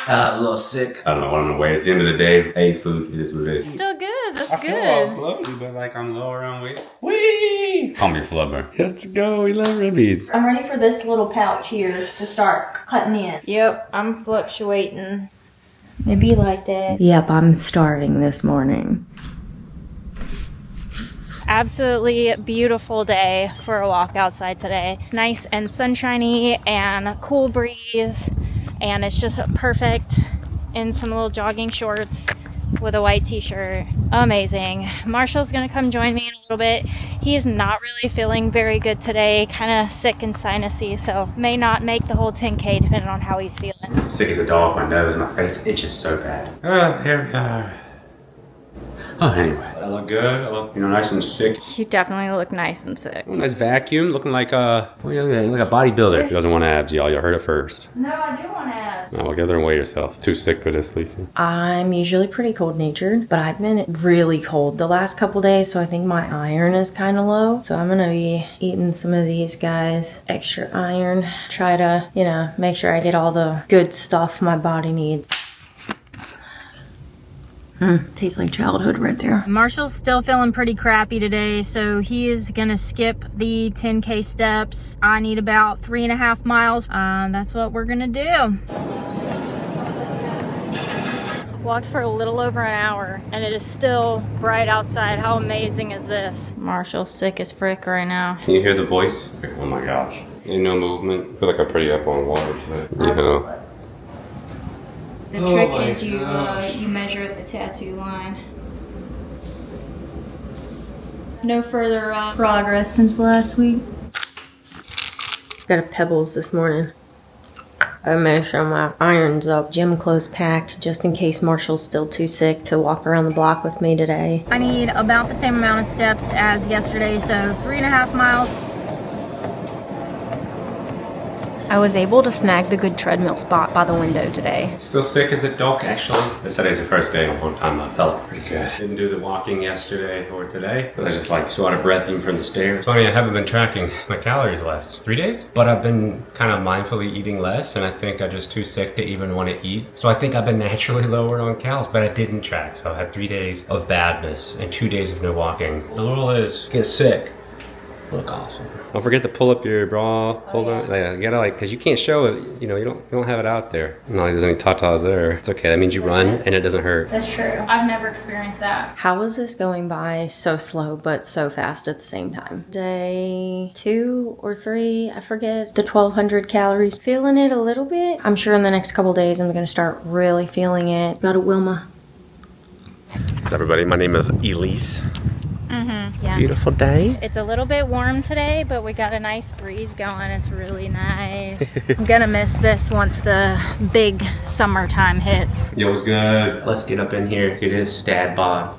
A little sick. I don't know what I'm gonna weigh. It's the end of the day. Hey, food. It is what it is. Still good. That's I feel all bloated, but like I'm low around weight. Whee! Call me Flubber. Let's go. We love ribbies. I'm ready for this little pouch here to start cutting in. Yep, I'm fluctuating. Maybe like that. Yep, I'm starving this morning. Absolutely beautiful day for a walk outside today. It's nice and sunshiny and a cool breeze, and it's just perfect in some little jogging shorts with a white t-shirt. Amazing. Marshall's gonna come join me in a little bit. He's not really feeling very good today, kind of sick and sinusy, so may not make the whole 10K depending on how he's feeling. I'm sick as a dog. My nose and my face itches so bad. Oh, here we are. Oh, anyway. I look good. I look, nice and sick. You definitely look nice and sick. Nice vacuum. Looking like a bodybuilder. She doesn't want abs, y'all. You heard it first. No, I do want abs. No, well, get there and weigh yourself. Too sick for this, Lisa. I'm usually pretty cold-natured, but I've been really cold the last couple days, so I think my iron is kind of low. So I'm gonna be eating some of these guys. Extra iron. Try to, make sure I get all the good stuff my body needs. Tastes like childhood right there. Marshall's still feeling pretty crappy today, so he is gonna skip the 10K steps. I need about 3.5 miles. That's what we're gonna do. Walked for a little over an hour and it is still bright outside. How amazing is this? Marshall's sick as frick right now. Can you hear the voice? Oh my gosh. Ain't no movement. I feel like I'm pretty up on water today. The trick is you measure at the tattoo line. No further progress since last week. Got a Pebbles this morning. I made sure my iron's up. Gym clothes packed just in case Marshall's still too sick to walk around the block with me today. I need about the same amount of steps as yesterday, so 3.5 miles. I was able to snag the good treadmill spot by the window today. Still sick as a dog, actually. This today's the first day in a long time I felt pretty good. Didn't do the walking yesterday or today, but I just so out of breath even from the stairs. Funny, I haven't been tracking my calories the last 3 days, but I've been kind of mindfully eating less, and I think I'm just too sick to even want to eat. So I think I've been naturally lowered on calories, but I didn't track. So I had 3 days of badness and 2 days of no walking. The rule is get sick. Look awesome. Don't forget to pull up your bra. Hold on. Yeah, you gotta because you can't show it. You don't have it out there. No, there's any tatas there. It's okay. That means you run and it doesn't hurt. That's true. I've never experienced that. How is this going by so slow but so fast at the same time? Day 2 or 3, I forget. The 1,200 calories. Feeling it a little bit. I'm sure in the next couple days I'm gonna start really feeling it. Got a Wilma. What's up, everybody? My name is Elise. Yeah. Beautiful day. It's a little bit warm today, but we got a nice breeze going. It's really nice. I'm gonna miss this once the big summertime hits. Yo, what's good? Let's get up in here. Get this dad bod.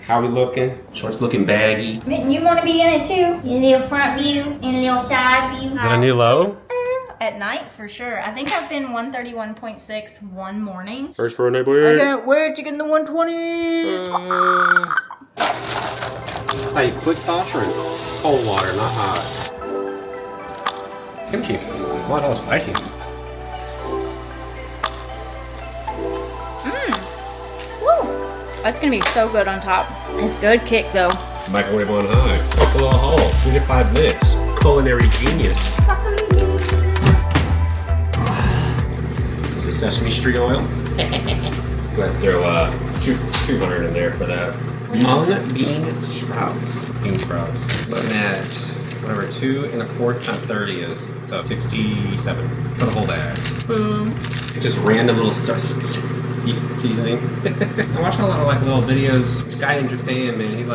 How we looking? Shorts looking baggy. Mitten, you want to be in it too? In a little front view, in a little side view. Is that a new low? At night, for sure. I think I've been 131.6 one morning. First for a neighbor. I can't wait to get in the 120s. That's how you quick toss or in cold water, not hot. Kimchi. Wow, that was spicy. Woo! That's gonna be so good on top. It's good kick though. Microwave on high. Up a little hole. 3 to 5 minutes. Culinary genius. This is sesame street oil. Go ahead and throw 200 in there for that. Mung bean sprouts. Bean sprouts. Looking at whatever 2 1/4 times 30 is. So 67 for the whole bag. Boom. Just random little stuff. Seasoning. I'm watching a lot of little videos. This guy in Japan, man, he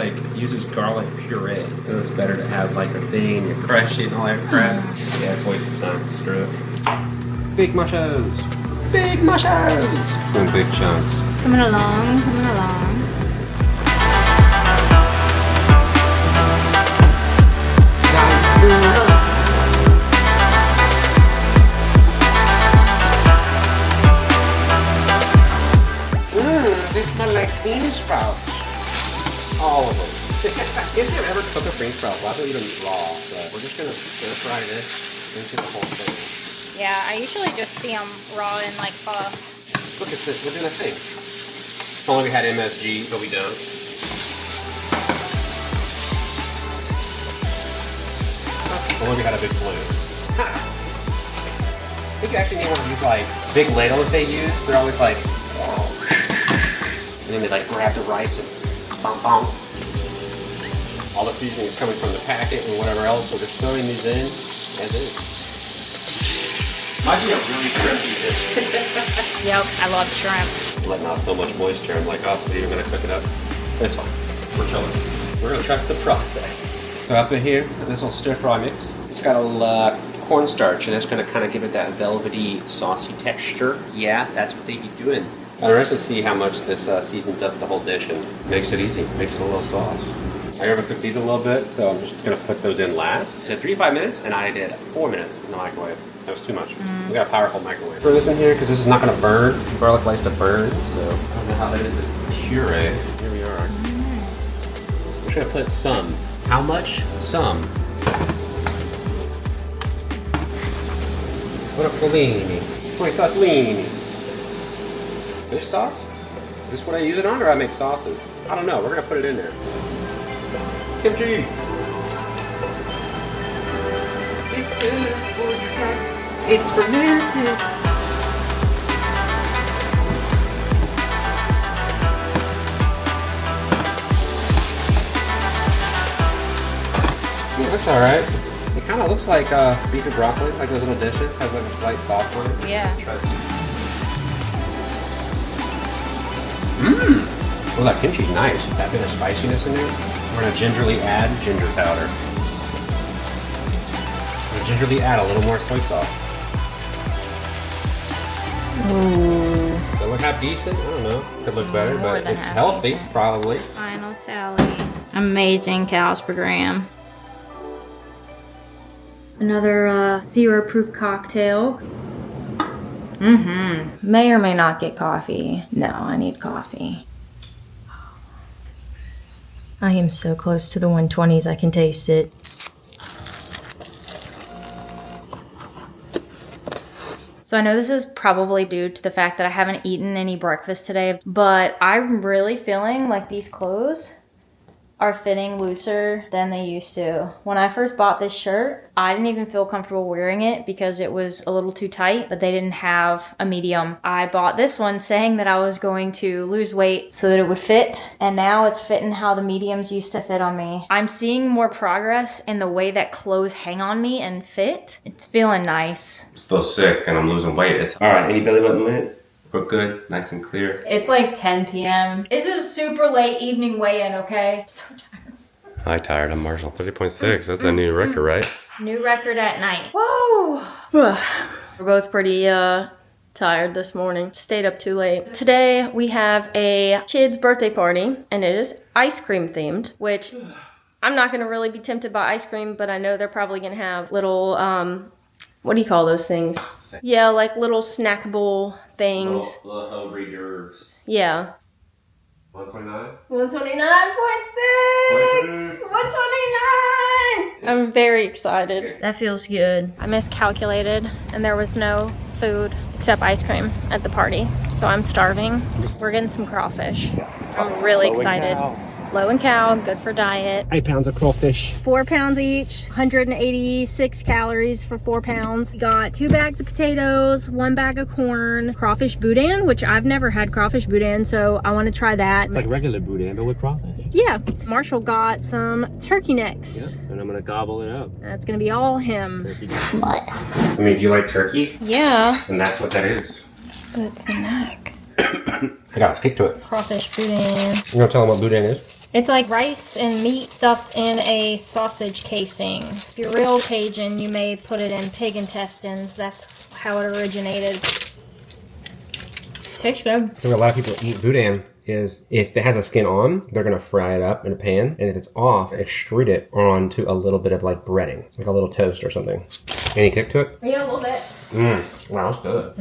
uses garlic puree. It's better to have a thing, you crush it and all that crap. Yeah, it's a waste of time. Screw it. Big mushos. Big mushos. In big chunks. Coming along, coming along. They smell like bean sprouts. All of them. If you ever cook a bean sprout, why don't you eat them raw? But we're just gonna stir fry this into the whole thing. Yeah, I usually just see them raw in pho. Look at this, we're doing a thing. If only we had MSG, but we don't. If only we had a big balloon. I think you actually need to use big ladles they use. They're always whoa. And then they grab the rice and bom bom. All the seasoning is coming from the packet and whatever else, so they're throwing these in as is. Might be a really shrimpy dish. Yep, I love shrimp. Letting out so much moisture, I'm like, oh, are you gonna cook it up? It's fine. We're chilling. We're gonna trust the process. So up in here, this little stir fry mix. It's got a little cornstarch, and that's gonna kind of give it that velvety, saucy texture. Yeah, that's what they be doing. I'm interested to see how much this seasons up the whole dish and makes it easy, makes it a little sauce. I overcooked these a little bit, so I'm just gonna put those in last. It said 3 to 5 minutes, and I did 4 minutes in the microwave. That was too much. We got a powerful microwave. Throw this in here because this is not gonna burn. Garlic likes to burn, so I don't know how that is with puree. Here we are. We're gonna put some. How much? Some. What a polini. Soy sauce lean. Fish sauce? Is this what I use it on, or I make sauces? I don't know. We're gonna put it in there. Kimchi. It's good for your heart. It's fermented. It looks alright. It kind of looks like beef and broccoli, like those little dishes. Has like a slight sauce on it. Yeah. Mmm. Well, that kimchi's nice. That bit of spiciness in there. We're gonna gingerly add ginger powder. We're gonna gingerly add a little more soy sauce. Ooh. Does it look half decent? I don't know. Could look better, More but than it's half healthy, decent. probably. Final tally. Amazing calories per gram. Another zero-proof cocktail. May or may not get coffee. No, I need coffee. I am so close to the 120s, I can taste it. So I know this is probably due to the fact that I haven't eaten any breakfast today, but I'm really feeling like these clothes are fitting looser than they used to. When I first bought this shirt, I didn't even feel comfortable wearing it because it was a little too tight, but they didn't have a medium. I bought this one saying that I was going to lose weight so that it would fit, and now it's fitting how the mediums used to fit on me. I'm seeing more progress in the way that clothes hang on me and fit. It's feeling nice. I'm still sick and I'm losing weight. All right, any belly button lint? Look good, nice and clear. It's like 10 p.m. This is a super late evening weigh-in, okay? I'm so tired. Hi, tired. I'm Marshall. 30.6. That's a new record, right? New record at night. Whoa! We're both pretty tired this morning. Stayed up too late. Today we have a kid's birthday party, and it is ice cream themed, which I'm not gonna really be tempted by ice cream, but I know they're probably gonna have little, what do you call those things? Yeah, like little snackable things. Little hungry nerves. Yeah. 129? 129.6! 129! I'm very excited. That feels good. I miscalculated and there was no food except ice cream at the party. So I'm starving. We're getting some crawfish. I'm really excited. Low in cal, good for diet. 8 pounds of crawfish. 4 pounds each, 186 calories for 4 pounds. We got 2 bags of potatoes, 1 bag of corn, crawfish boudin, which I've never had crawfish boudin, so I want to try that. It's like regular boudin, but with crawfish. Yeah, Marshall got some turkey necks. Yeah, and I'm gonna gobble it up. That's gonna be all him. I mean, do you like turkey? Yeah. And that's what that is. But it's the neck. I got a kick to it. Crawfish boudin. You wanna tell them what boudin is? It's like rice and meat stuffed in a sausage casing. If you're real Cajun, you may put it in pig intestines. That's how it originated. Tastes good. So what a lot of people eat boudin is if it has a skin on, they're gonna fry it up in a pan, and if it's off, extrude it onto a little bit of like breading, like a little toast or something. Any kick to it? Yeah, a little bit. Wow, that's good.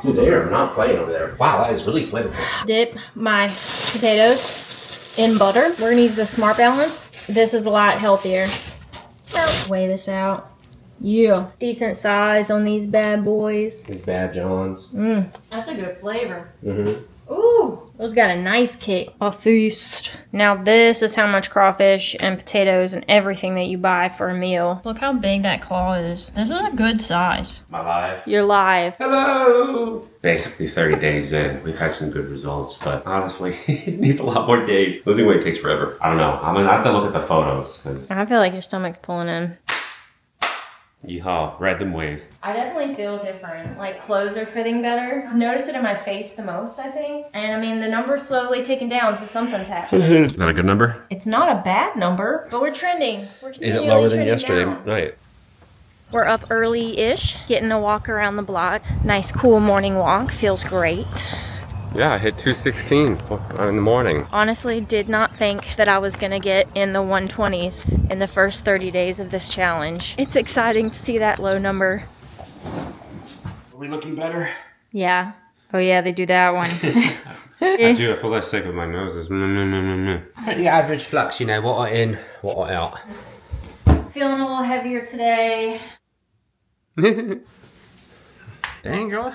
Dude, they are not playing over there. Wow, that is really flavorful. Dip my potatoes in butter. We're gonna use the Smart Balance. This is a lot healthier. Weigh this out. Yeah, decent size on these bad boys. These bad Johns. That's a good flavor. Ooh, those got a nice kick. A feast. Now this is how much crawfish and potatoes and everything that you buy for a meal. Look how big that claw is. This is a good size. Am I live? You're live. Hello! Basically 30 days in, we've had some good results, but honestly, it needs a lot more days. Losing weight takes forever. I don't know. I'm gonna have to look at the photos. I feel like your stomach's pulling in. Yeehaw, ride them waves. I definitely feel different. Like clothes are fitting better. I've noticed it in my face the most, I think. And I mean, the number's slowly ticking down, so something's happening. Is that a good number? It's not a bad number, but we're trending. We're Is continually it lower than trending yesterday down. night? We're up early-ish, getting a walk around the block. Nice, cool morning walk. Feels great. Yeah, I hit 216 in the morning. Honestly, did not think that I was gonna get in the 120s in the first 30 days of this challenge. It's exciting to see that low number. Are we looking better? Yeah. Oh yeah, they do that one. I do. I feel less sick with my noses. The average flux, you know, what are in, what are out. Feeling a little heavier today. Dang, girl.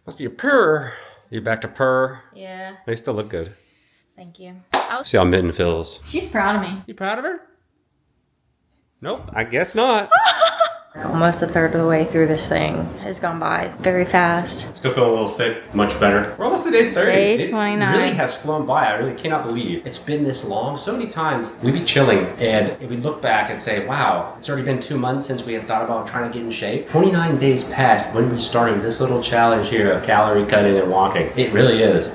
Must be a purr. You back to purr? Yeah. They still look good. Thank you. See how Mitten feels. She's proud of me. You proud of her? Nope, I guess not. Almost a third of the way through this thing has gone by very fast. Still feel a little sick. Much better. We're almost at day 30. Day 29. It really has flown by. I really cannot believe it's been this long. So many times we'd be chilling and we look back and say, wow, it's already been 2 months since we had thought about trying to get in shape. 29 days passed when we started this little challenge here of calorie cutting and walking. It really is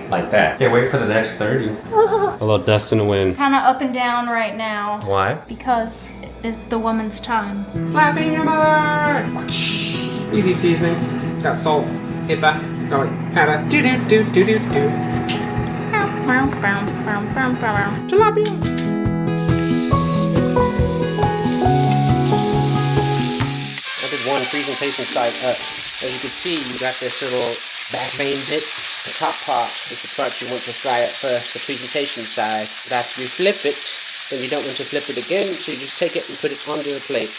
like that. Can't wait for the next 30. A little dust in the wind. Kind of up and down right now Why? because it's the woman's time. Slapping your mother! Easy seasoning. Got salt, pepper, garlic powder. Do do do do do do. Tilapia. I did one presentation side up. As you can see, you got this little back main bit. The top part is the part you want to fry up first, the presentation side. But after you flip it, then you don't want to flip it again, so you just take it and put it onto a plate.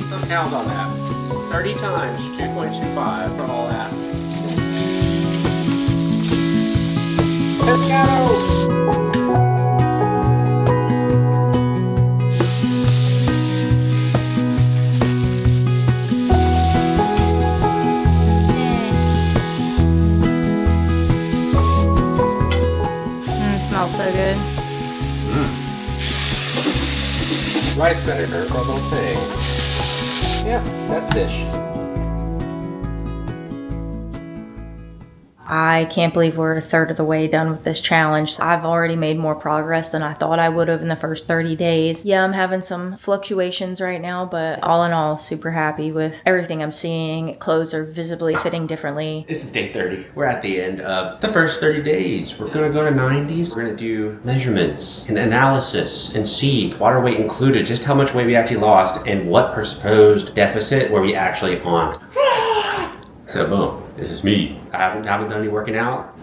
Some cows on that. 30 times 2.25 for all that. Pescado! Smells so good. Rice vinegar for the whole thing. Yeah, that's fish. I can't believe we're a third of the way done with this challenge. I've already made more progress than I thought I would have in the first 30 days. Yeah, I'm having some fluctuations right now, but all in all, super happy with everything I'm seeing. Clothes are visibly fitting differently. This is day 30. We're at the end of the first 30 days. We're gonna go to 90s. We're gonna do measurements and analysis and see, water weight included, just how much weight we actually lost and what proposed deficit were we actually on. So boom, this is me. I haven't done any working out.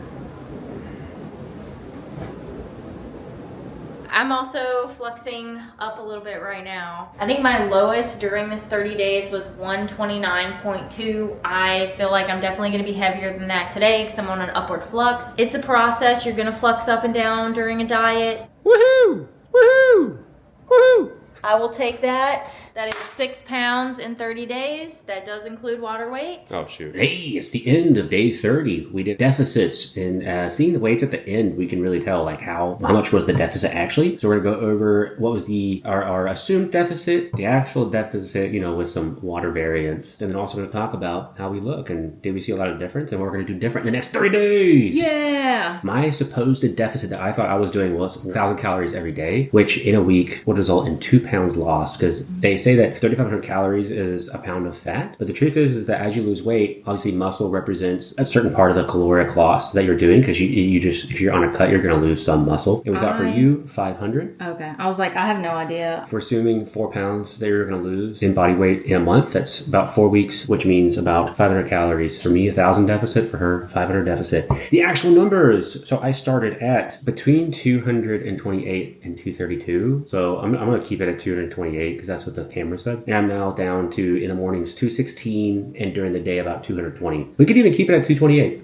I'm also fluxing up a little bit right now. I think my lowest during this 30 days was 129.2. I feel like I'm definitely gonna be heavier than that today because I'm on an upward flux. It's a process. You're gonna flux up and down during a diet. Woohoo! Woohoo! Woohoo! I will take that. That is 6 pounds in 30 days. That does include water weight. Oh shoot. Hey, it's the end of day 30. We did deficits and seeing the weights at the end, we can really tell like how much was the deficit actually. So we're gonna go over what was our assumed deficit, the actual deficit, you know, with some water variance. And then also gonna talk about how we look and did we see a lot of difference and what we're gonna do different in the next 30 days. Yeah. My supposed deficit that I thought I was doing was 1,000 calories every day, which in a week would result in 2 pounds lost because they say that 3,500 calories is a pound of fat. But the truth is that as you lose weight, obviously muscle represents a certain part of the caloric loss that you're doing because you just, if you're on a cut, you're going to lose some muscle. It was out for you 500. Okay. I was like, I have no idea. If we're assuming 4 pounds that you're going to lose in body weight in a month, that's about 4 weeks, which means about 500 calories. For me, 1,000 deficit. For her, 500 deficit. The actual numbers. So I started at between 228 and 232. So I'm going to keep it at 228 because that's what the camera said. And I'm now down to, in the mornings, 216 and during the day about 220. We could even keep it at 228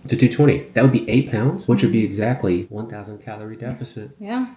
to 220. That would be 8 pounds, which would be exactly 1,000 calorie deficit. Yeah.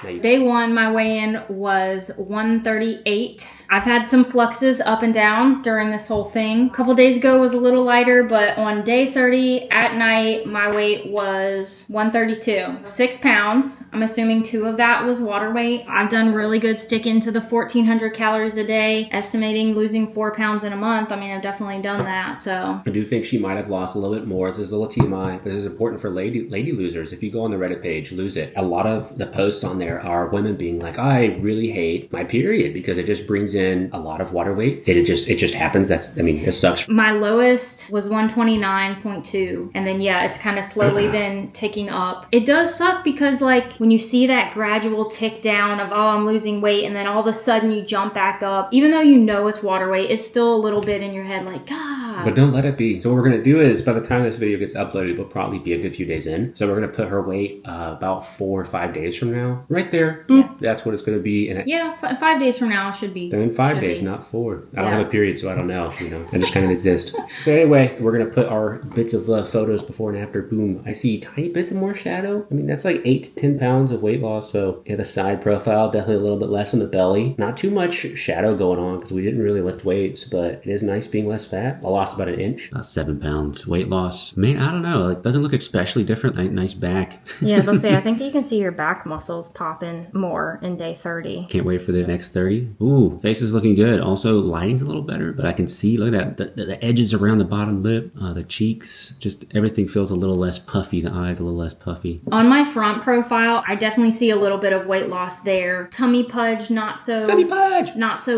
Day one, my weigh-in was 138. I've had some fluxes up and down during this whole thing. A couple days ago was a little lighter, but on day 30 at night, my weight was 132. 6 pounds. I'm assuming 2 of that was water weight. I've done really good sticking to the 1,400 calories a day, estimating losing 4 pounds in a month. I mean, I've definitely done that, so. I do think she might have lost a little bit more. This is a little TMI, but this is important for lady losers. If you go on the Reddit page, lose it. A lot of the posts on there there are women being like, I really hate my period because it just brings in a lot of water weight. It just happens. It sucks. My lowest was 129.2. And then, yeah, it's kind of slowly been ticking up. It does suck because, like, when you see that gradual tick down of, oh, I'm losing weight, and then all of a sudden you jump back up, even though you know it's water weight, it's still a little bit in your head like, God. But don't let it be. So what we're going to do is, by the time this video gets uploaded, it will probably be a good few days in. So we're going to put her weight about 4 or 5 days from now. Right there. Boop. Yeah. That's what it's going to be. And yeah, 5 days from now should be. Then 5 days, not 4. I don't have a period, so I don't know. I just kind of exist. So anyway, we're going to put our bits of photos before and after. Boom. I see tiny bits of more shadow. I mean, that's like 8 to 10 pounds of weight loss. So yeah, the side profile, definitely a little bit less on the belly. Not too much shadow going on because we didn't really lift weights, but it is nice being less fat. I lost about an inch. About 7 pounds weight loss. Man, I don't know. Like, doesn't look especially different. Nice back. Yeah, they'll say, I think you can see your back muscles popping more in day 30. Can't wait for the next 30. Ooh, face is looking good. Also, lighting's a little better, but I can see, look at that, the edges around the bottom lip, the cheeks, just everything feels a little less puffy. The eyes a little less puffy. On my front profile, I definitely see a little bit of weight loss there. Tummy pudge, not so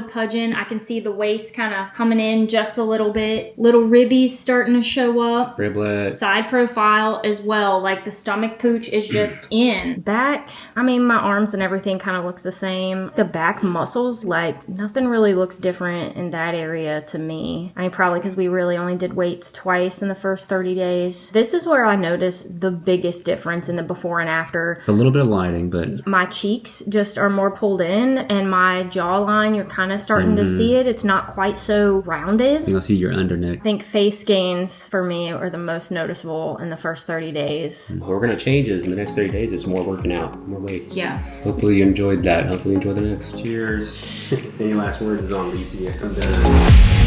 pudging. I can see the waist kind of coming in just a little bit. Little ribbies starting to show up. Riblet. Side profile as well. Like the stomach pooch is just in. Back, I mean, my arms and everything kind of looks the same. The back muscles, like nothing really looks different in that area to me. I mean, probably because we really only did weights twice in the first 30 days. This is where I noticed the biggest difference in the before and after. It's a little bit of lighting, but my cheeks just are more pulled in, and my jawline, you're kind of starting to see it. It's not quite so rounded. You'll see your underneck. I think face gains for me are the most noticeable in the first 30 days. What we're going to change is in the next 30 days is more working out, more weights. Yeah. Hopefully you enjoyed that. Hopefully you enjoy the next. Cheers. Any last words is on Lisa. I'm done.